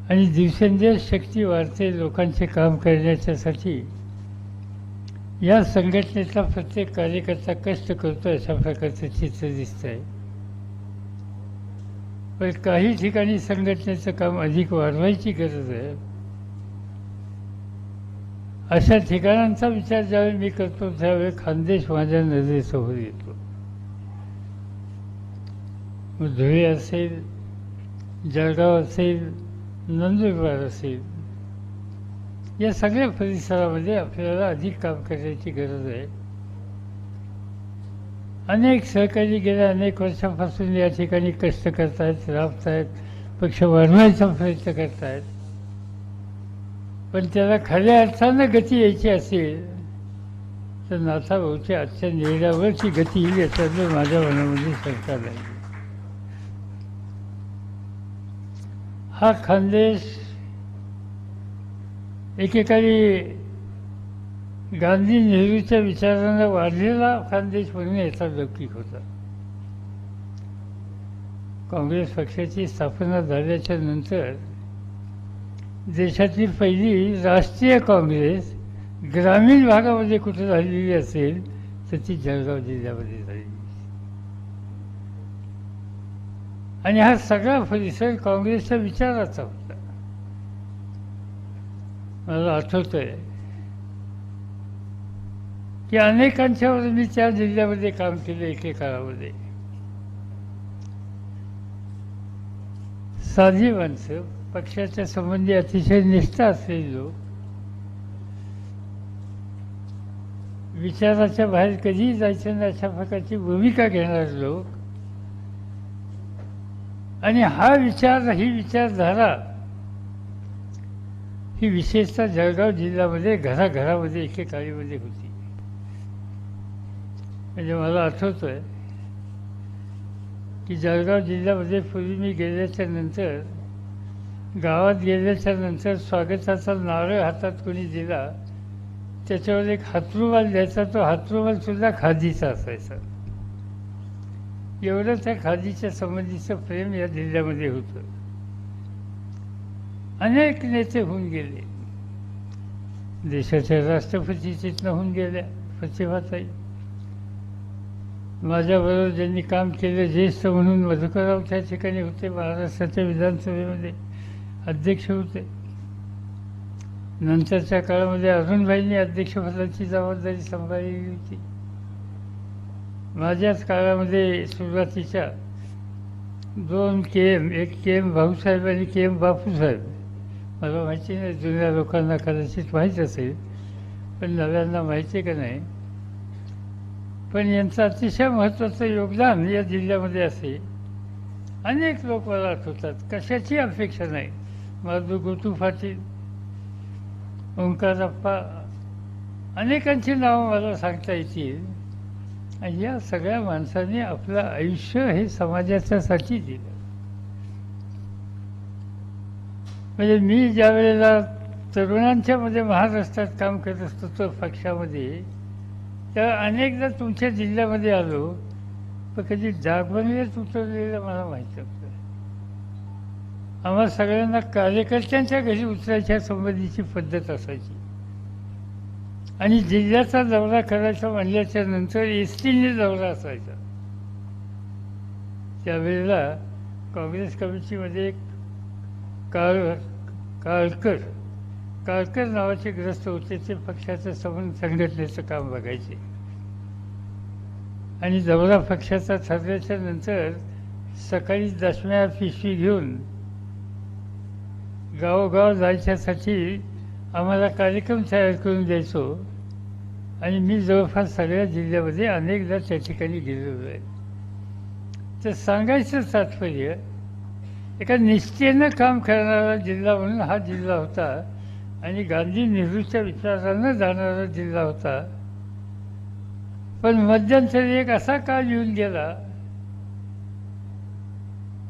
आणि दिवसेंदिवस शक्ती वाढते लोकांचे काम करण्याच्यासाठी. या संघटनेचा प्रत्येक कार्यकर्ता कष्ट करतो अशा प्रकारचं चित्र दिसत आहे. पण काही ठिकाणी संघटनेचं काम अधिक वाढवायची गरज आहे. अशा ठिकाणांचा विचार ज्यावेळी मी करतो त्यावेळी खानदेश माझ्या नजरेसमोर येतो. मग धुळे असेल, जळगाव असेल, नंदुरबार असेल, या सगळ्या परिसरामध्ये आपल्याला अधिक काम करण्याची गरज आहे. अनेक सहकारी गेल्या अनेक वर्षापासून या ठिकाणी कष्ट करतायत, राबतायत, पक्ष वाढवायचा प्रयत्न करतायत. पण त्याला खऱ्या अर्थानं गती यायची असेल तर नाथाभाऊच्या आजच्या निर्णयावरची गती येईल याच्यातलं माझ्या मनामध्ये शंका नाही. हा खानदेश एकेकाळी गांधी नेहरूच्या विचारानं वाढलेला खानदेश म्हणून याचा लौकिक होता. काँग्रेस पक्षाची स्थापना झाल्याच्या नंतर देशातील पहिली राष्ट्रीय काँग्रेस ग्रामीण भागामध्ये कुठे झालेली असेल तर ती जळगाव जिल्ह्यामध्ये झालेली. आणि हा सगळा परिसर काँग्रेसच्या विचाराचा होता. मला आठवत आहे की अनेकांच्यावर मी त्या जिल्ह्यामध्ये काम केलं. एकेकाळामध्ये साधी माणसं, पक्षाच्या संबंधी अतिशय निष्ठा असलेले लोक, विचाराच्या बाहेर कधीही जायचं नाही अशा प्रकारची भूमिका घेणारे लोक, आणि हा विचार, ही विचारधारा ही विशेषतः जळगाव जिल्ह्यामध्ये घराघरामध्ये एकेकाळीमध्ये होती. म्हणजे मला आठवतं आहे की जळगाव जिल्ह्यामध्ये पूर्वी मी गेल्याच्या नंतर, गावात गेल्याच्या नंतर स्वागताचा नारळ हातात कोणी दिला त्याच्यावर एक हातरुमाल द्यायचा. तो हातरुमालसुद्धा खादीचा असायचा. एवढं त्या खादीच्या संबंधीचं प्रेम या जिल्ह्यामध्ये होतं. अनेक नेते होऊन गेले. देशाच्या राष्ट्रपती तिथनं होऊन गेल्या, प्रतिभाताई. माझ्याबरोबर ज्यांनी काम केलं, ज्येष्ठ म्हणून मधुकरराव त्या ठिकाणी होते, महाराष्ट्राच्या विधानसभेमध्ये अध्यक्ष होते. नंतरच्या काळामध्ये अरुणभाईंनी अध्यक्षपदाची जबाबदारी सांभाळलेली होती. माझ्याच काळामध्ये सुरुवातीच्या 2 KM, एक KM भाऊसाहेब आणि KM बापूसाहेब, मला माहिती नाही, जुन्या लोकांना कदाचित माहीत असेल, पण नव्यांना माहिती आहे का नाही, पण यांचं अतिशय महत्त्वाचं योगदान या जिल्ह्यामध्ये असे. अनेक लोक मला आठवतात, कशाची अपेक्षा नाही. माधू गोटू पाटील, ओंकारप्पा, अनेकांची नावं मला सांगता येतील. आणि या सगळ्या माणसांनी आपलं आयुष्य हे समाजाच्यासाठी दिलं. म्हणजे मी ज्या वेळेला तरुणांच्या मध्ये महाराष्ट्रात काम करत असतो तर पक्षामध्ये, तर अनेकदा तुमच्या जिल्ह्यामध्ये आलो, पण कधी डागबंगल्यात उतरलेलं मला माहीत नव्हतं. आम्हाला सगळ्यांना कार्यकर्त्यांच्या घरी उतरायच्या संबंधीची पद्धत असायची. आणि जिल्ह्याचा दौरा करायचा म्हणल्याच्या नंतर एसटीने दौरा असायचा. त्यावेळेला काँग्रेस कमिटीमध्ये एक काळकर नावाचे ग्रस्त होते. ते पक्षाचं संघटनेचं काम बघायचे. आणि दौरा पक्षाचा ठरल्याच्या नंतर सकाळी दशम्या पिशवी घेऊन गावोगाव जायच्यासाठी आम्हाला कार्यक्रम तयार करून द्यायचो. आणि मी जवळपास सगळ्या जिल्ह्यामध्ये अनेकदा त्या ठिकाणी गेलेलो आहे. तर सांगायचं तात्पर्य, एका निष्ठेनं काम करणारा जिल्हा म्हणून हा जिल्हा होता. आणि गांधी नेहरूच्या विचारानं जाणारा जिल्हा होता. पण मध्यंतरी एक असा काळ येऊन गेला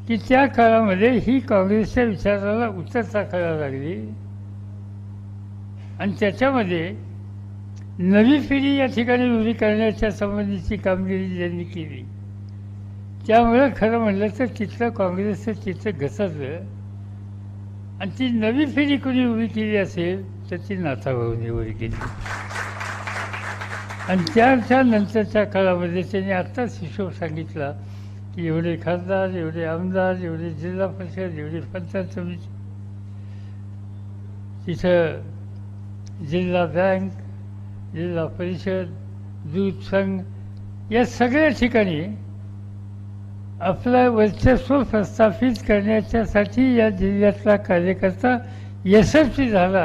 की त्या काळामध्ये ही काँग्रेसच्या विचाराला उतरता कळायला लागली. आणि त्याच्यामध्ये नवी पिढी या ठिकाणी उभी करण्याच्या संबंधीची कामगिरी ज्यांनी केली, त्यामुळे खरं म्हणलं तर तिथलं काँग्रेसचं चित्र घसरलं. आणि ती नवी पिढी कोणी उभी केली असेल तर ती नाथाभाऊंनी उभी केली. आणि त्याच्या नंतरच्या काळामध्ये त्यांनी आत्ताच हिशोब सांगितला की एवढे खासदार, एवढे आमदार, एवढे जिल्हा परिषद, एवढी पंचायत समिती, तिथं जिल्हा बँक, जिल्हा परिषद, दूध संघ, या सगळ्या ठिकाणी आपलं वर्चस्व प्रस्थापित करण्याच्यासाठी या जिल्ह्यातला कार्यकर्ता यशस्वी झाला.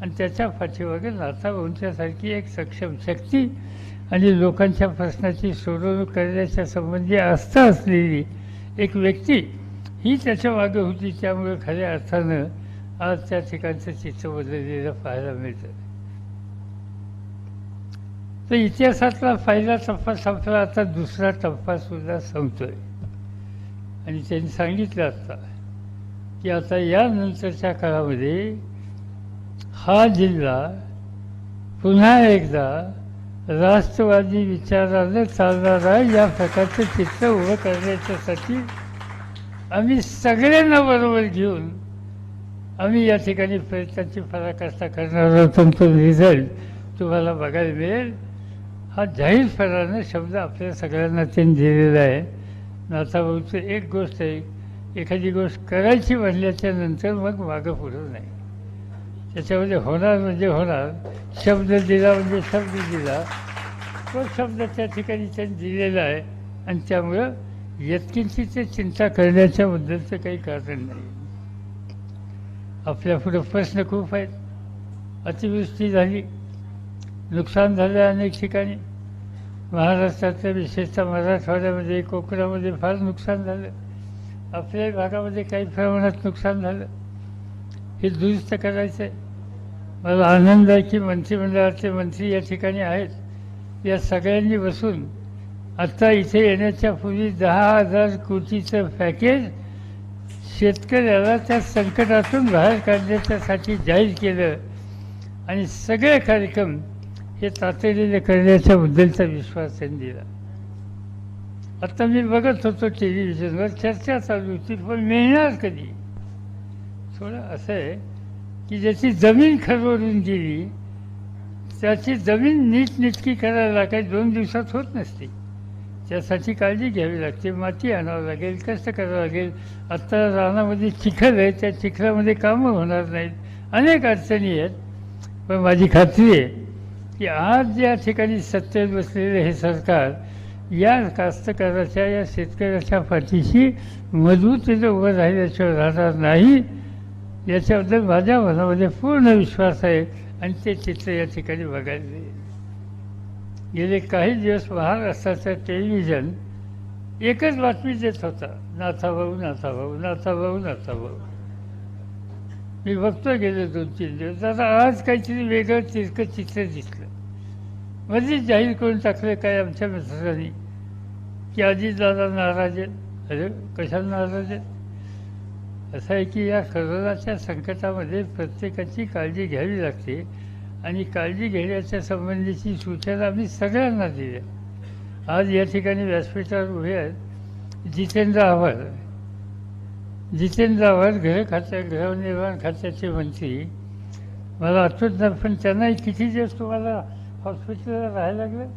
आणि त्याच्या पाठीमागे नाथाभाऊंच्यासारखी एक सक्षम शक्ती आणि लोकांच्या प्रश्नाची सोडवणूक करण्याच्या संबंधी आस्था असलेली एक व्यक्ती ही त्याच्या मागे होती. त्यामुळे खऱ्या अर्थानं आज त्या ठिकाणचं चित्र बदललेलं पाहायला मिळतं. तर इतिहासातला पहिला टप्पा संपला, आता दुसरा टप्पा सुद्धा संपतोय. आणि त्यांनी सांगितलं आता की आता यानंतरच्या काळामध्ये हा जिल्हा पुन्हा एकदा राष्ट्रवादी विचारानं चालणारा या प्रकारचं चित्र उभं करण्याच्यासाठी आम्ही सगळ्यांना बरोबर घेऊन आम्ही या ठिकाणी प्रयत्नाची पराकाष्ठा करणार आहोत. तो रिझल्ट तुम्हाला बघायला मिळेल. हा जाहीरपणानं शब्द आपल्या सगळ्यांना त्यांनी दिलेला आहे. नाथाभाऊचं एक गोष्ट आहे, एखादी गोष्ट करायची म्हणल्याच्या नंतर मग मागं पुढं नाही. त्याच्यामध्ये होणार म्हणजे होणार, शब्द दिला म्हणजे शब्द दिला, तो शब्द त्या ठिकाणी त्यांनी दिलेला आहे. आणि त्यामुळं यत्किंची ते चिंता करण्याच्याबद्दलचं काही कारण नाही. आपल्यापुढं प्रश्न खूप आहेत. अतिवृष्टी झाली, नुकसान झालं अनेक ठिकाणी. महाराष्ट्रातल्या विशेषतः मराठवाड्यामध्ये, कोकणामध्ये फार नुकसान झालं. आपल्याही भागामध्ये काही प्रमाणात नुकसान झालं. हे दुरुस्त करायचं आहे. मला आनंद आहे की मंत्रिमंडळाचे मंत्री या ठिकाणी आहेत. या सगळ्यांनी बसून आत्ता इथे येण्याच्या पूर्वी 10,000 कोटीचं पॅकेज शेतकऱ्याला त्या संकटातून बाहेर काढण्याच्यासाठी जाहीर केलं. आणि सगळे कार्यक्रम हे तातडीने करण्याच्याबद्दलचा विश्वास त्यांनी दिला. आता मी बघत होतो टेलिव्हिजनवर चर्चा चालू होती, पण मिळणार कधी? थोडं असं आहे की ज्याची जमीन खरवरून गेली त्याची जमीन नीटनेटकी करायला काही 2 दिवसात होत नसते. त्यासाठी काळजी घ्यावी लागते, माती आणावं लागेल, कष्ट करावं लागेल. आत्ता रानामध्ये चिखल आहे, त्या चिखलामध्ये कामं होणार नाहीत, अनेक अडचणी आहेत. पण माझी खात्री आहे की आज या ठिकाणी सत्तेत बसलेले हे सरकार या कास्तकाराच्या, या शेतकऱ्याच्या पाठीशी मजबूतीने उभं राहिल्याशिवाय राहणार नाही, याच्याबद्दल माझ्या मनामध्ये पूर्ण विश्वास आहे. आणि ते चित्र या ठिकाणी बघायला मिळेल. गेले काही दिवस महाराष्ट्राचं टेलिव्हिजन एकच बातमी देत होता, नाथाभाऊ नाथाभाऊ नाथाभाऊ नाथाभाऊ. मी बघतो गेले 2-3 दिवस. आता आज काहीतरी वेगळं तिरकं चित्र दिसलं. मध्येच जाहीर करून टाकलं काय आमच्या मित्रांनी की अजितदादा नाराज आहेत. अरे कशाला नाराज आहेत? असं आहे की या कोरोनाच्या संकटामध्ये प्रत्येकाची काळजी घ्यावी लागते आणि काळजी घेण्याच्या संबंधीची सूचना आम्ही सगळ्यांना दिल्या. आज या ठिकाणी व्यासपीठावर उभे आहेत जितेंद्र आव्हाड. जितेंद्र आव्हाड गृहनिर्माण खात्याचे मंत्री. मला आठवत नाही, पण त्यांनाही किती दिवस तुम्हाला हॉस्पिटलला राहायला लागलं?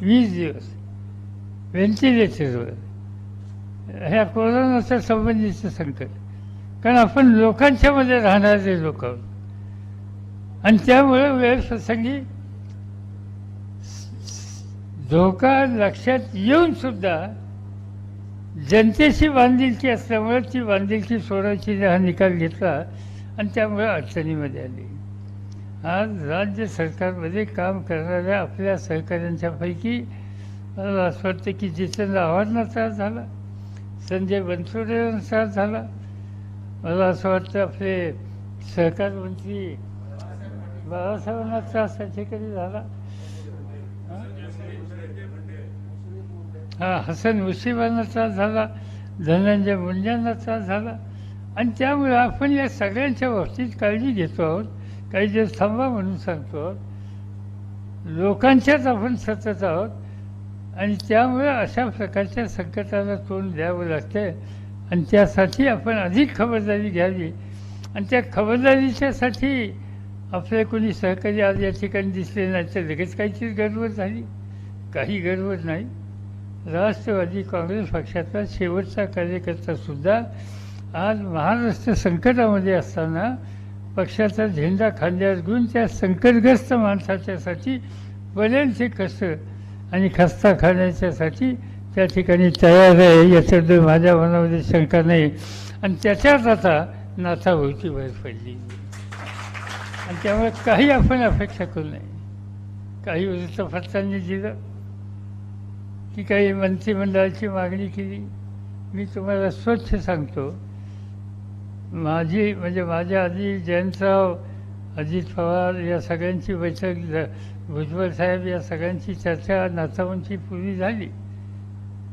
20 दिवस व्हेंटिलेटरवर. ह्या कोरोनाच्या संबंधीचं संकट, कारण आपण लोकांच्या मध्ये राहणारे लोक आहोत आणि त्यामुळे वेळप्रसंगी धोका लक्षात येऊन सुद्धा जनतेशी बांधिलकी असल्यामुळे ती बांधिलकी सोडायची हा निकाल घेतला आणि त्यामुळे अडचणीमध्ये आली. आज राज्य सरकारमध्ये काम करणाऱ्या आपल्या सहकाऱ्यांच्यापैकी मला असं वाटतं की जितेंद्र आव्हाडांना त्रास झाला, संजय बनसोडेंना त्रास झाला, मला असं वाटतं आपले सहकार मंत्री बाळासाहेबांना त्रास त्या ठिकाणी झाला, हसन मुश्रीफांना त्रास झाला, धनंजय मुंडेंना त्रास झाला. आणि त्यामुळे आपण या सगळ्यांच्या बाबतीत काळजी घेतो आहोत. काही दिवस थांबा म्हणून सांगतो आहोत. लोकांच्याच आपण सतत आहोत आणि त्यामुळे अशा प्रकारच्या संकटाला तोंड द्यावं लागतं आणि त्यासाठी आपण अधिक खबरदारी घ्यावी. आणि त्या खबरदारीच्यासाठी आपले कोणी सहकारी आज या ठिकाणी दिसले नाही तर लगेच काहीतरी गडबड झाली. काही गडबड नाही. राष्ट्रवादी काँग्रेस पक्षाचा शेवटचा कार्यकर्तासुद्धा आज महाराष्ट्र संकटामध्ये असताना पक्षाचा झेंडा खांद्यावर घेऊन त्या संकटग्रस्त माणसाच्यासाठी बरेचसे कष्ट आणि खस्ता खाण्याच्यासाठी त्या ठिकाणी तयार आहे, याच्याबद्दल माझ्या मनामध्ये शंका नाही. आणि त्याच्यात आता नाथाभाऊची भर पडली आणि त्यामुळे काही आपण अपेक्षा करू नये. काही वृत्तपत्रांनी दिलं की काही मंत्रिमंडळाची मागणी केली. मी तुम्हाला स्वच्छ सांगतो, माझ्या आधी जयंतराव, अजित पवार या सगळ्यांची बैठक, भुजबळ साहेब या सगळ्यांची चर्चा नाथाभाऊंची पूर्वी झाली.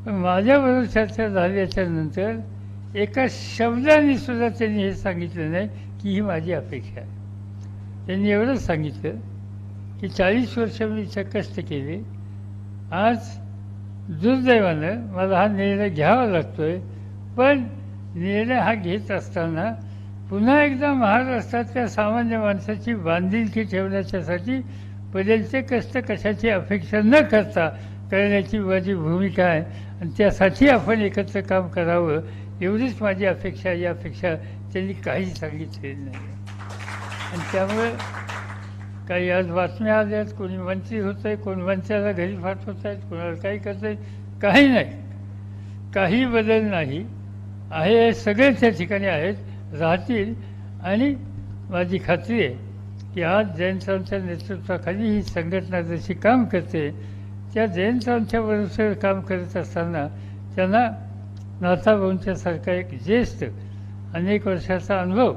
पण माझ्याबरोबर चर्चा झाल्याच्या नंतर एका शब्दाने सुद्धा त्यांनी हे सांगितलं नाही की ही माझी अपेक्षा आहे. त्यांनी एवढंच सांगितलं की 40 वर्ष मी कष्ट केले. आज दुर्दैवानं मला हा निर्णय घ्यावा लागतोय, पण निर्णय हा घेत असताना पुन्हा एकदा महाराष्ट्रातल्या सामान्य माणसाची बांधिलकी ठेवण्याच्यासाठी बदलचे कष्ट कशाची अपेक्षा न करता करण्याची माझी भूमिका आहे आणि त्यासाठी आपण एकत्र काम करावं एवढीच माझी अपेक्षा. यापेक्षा त्यांनी काहीच सांगितलेलं नाही. आणि त्यामुळे काही आज बातम्या आल्यात, कोणी मंत्री होत आहे, कोण मंत्र्याला घरी पाठवत आहेत, कोणाला काही करत आहे, काही नाही, काही बदल नाही आहे. सगळे त्या ठिकाणी आहेत, राहतील. आणि माझी खात्री आहे की आज जयंतरावांच्या नेतृत्वाखाली ही संघटना जशी काम करते त्या जयंतरावांच्या बरोबर काम करत असताना त्यांना नाथाभाऊंच्यासारखा एक ज्येष्ठ, अनेक वर्षाचा अनुभव,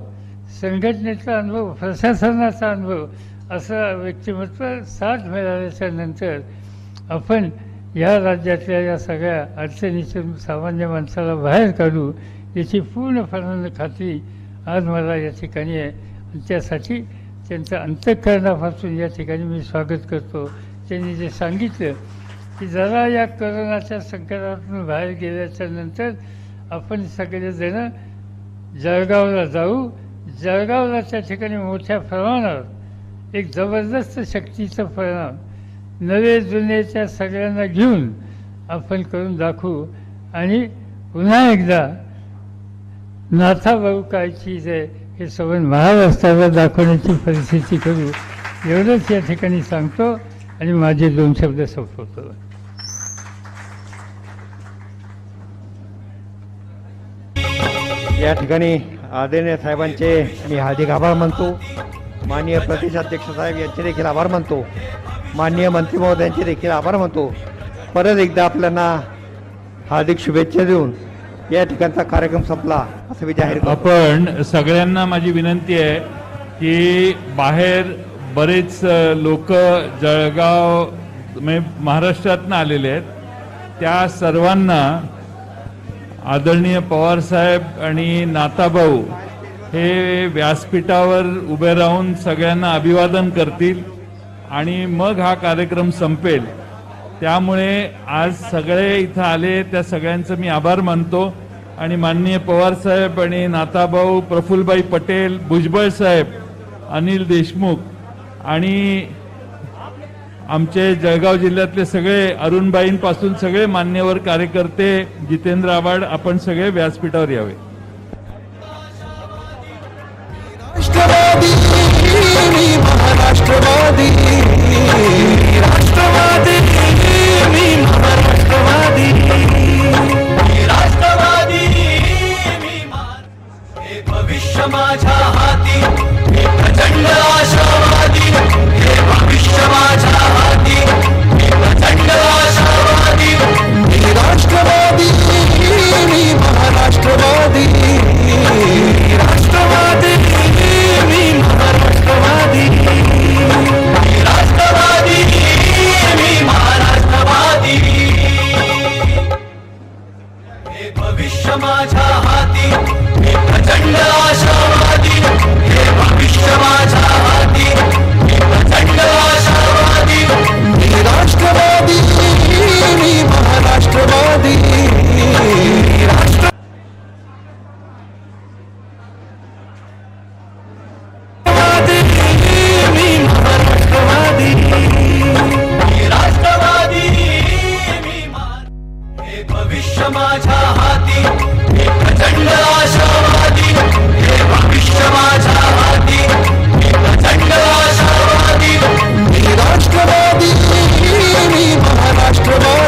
संघटनेचा अनुभव, प्रशासनाचा अनुभव असं व्यक्तिमत्व साथ मिळाल्याच्या नंतर आपण या राज्यातल्या या सगळ्या अडचणीतून सामान्य माणसाला बाहेर काढू याची पूर्णपणाने खात्री आज मला या ठिकाणी आहे. आणि त्यासाठी त्यांचं अंतःकरणापासून या ठिकाणी मी स्वागत करतो. त्यांनी जे सांगितलं की जरा या कोरोनाच्या संकटातून बाहेर गेल्याच्या नंतर आपण सगळेजणं जळगावला जाऊ. जळगावला त्या ठिकाणी मोठ्या प्रमाणावर एक जबरदस्त शक्तीचा परिणाम नवे जुनेच्या सगळ्यांना घेऊन आपण करून दाखवू आणि पुन्हा एकदा नाथाभाऊ काय चीज आहे हे सगळं महाराष्ट्राला दाखवण्याची परिस्थिती करू, एवढंच या ठिकाणी सांगतो आणि माझे 2 शब्द संपवतो. या ठिकाणी आदरणीय साहेबांचे मी हार्दिक आभार मानतो. माननीय प्रदेशाध्यक्ष साहेब यांचे देखील आभार मानतो. माननीय मंत्री महोदयांचे देखील आभार मानतो. परत एकदा आपल्याला हार्दिक शुभेच्छा देऊन या ठिकाणचा कार्यक्रम संपला असं मी जाहीर करतो. आपण सगळ्यांना माझी विनंती आहे की बाहेर बरेच लोक जळगाव म्हणजे महाराष्ट्रातनं आलेले आहेत, त्या सर्वांना आदरणीय पवार साहेब आणि नाथाभाऊ हे व्यासपीठावर उभे राहून सगळ्यांना अभिवादन करतील आणि मग हा कार्यक्रम संपेल. त्यामुळे आज सगळे इथं आले त्या सगळ्यांचं मी आभार मानतो आणि माननीय पवार साहेब आणि नाथाभाऊ, प्रफुल्लभाई पटेल, भुजबळ साहेब, अनिल देशमुख आणि आमचे जळगाव जिल्ह्यातले सगळे अरुणबाईंपासून सगळे मान्यवर कार्यकर्ते, जितेंद्र आव्हाड, आपण सगळे व्यासपीठावर यावे. राष्ट्रवादी मी महाराष्ट्रवादी, राष्ट्रवादी मी महाराष्ट्रवादी, राष्ट्रवादी मी हे भविष्य माझ्या हाती, हे प्रचंड आशावादी, हे भविष्य माझ्या हाती, हे प्रचंड आशावादी, मी राष्ट्रवादी मी महाराष्ट्रवादी, राष्ट्रवादी मी महाराष्ट्रवादी, राष्ट्रवादी मी महाराष्ट्रवादी, हे भविष्य माझ्या हाती, हे प्रचंड आशावादी, हे भविष्य माझ्या हाती, हे प्रचंड आशावादी, मी राष्ट्रवादी मी महाराष्ट्रवादी, राष्ट्र राष्ट्रवादी हे भविष्य माझ्या हाती, हे प्रचंड आशावादी, हे भविष्य माझ्या हाती, हे प्रचंड आशावादी, मी राष्ट्रवादी मी महाराष्ट्रवादी.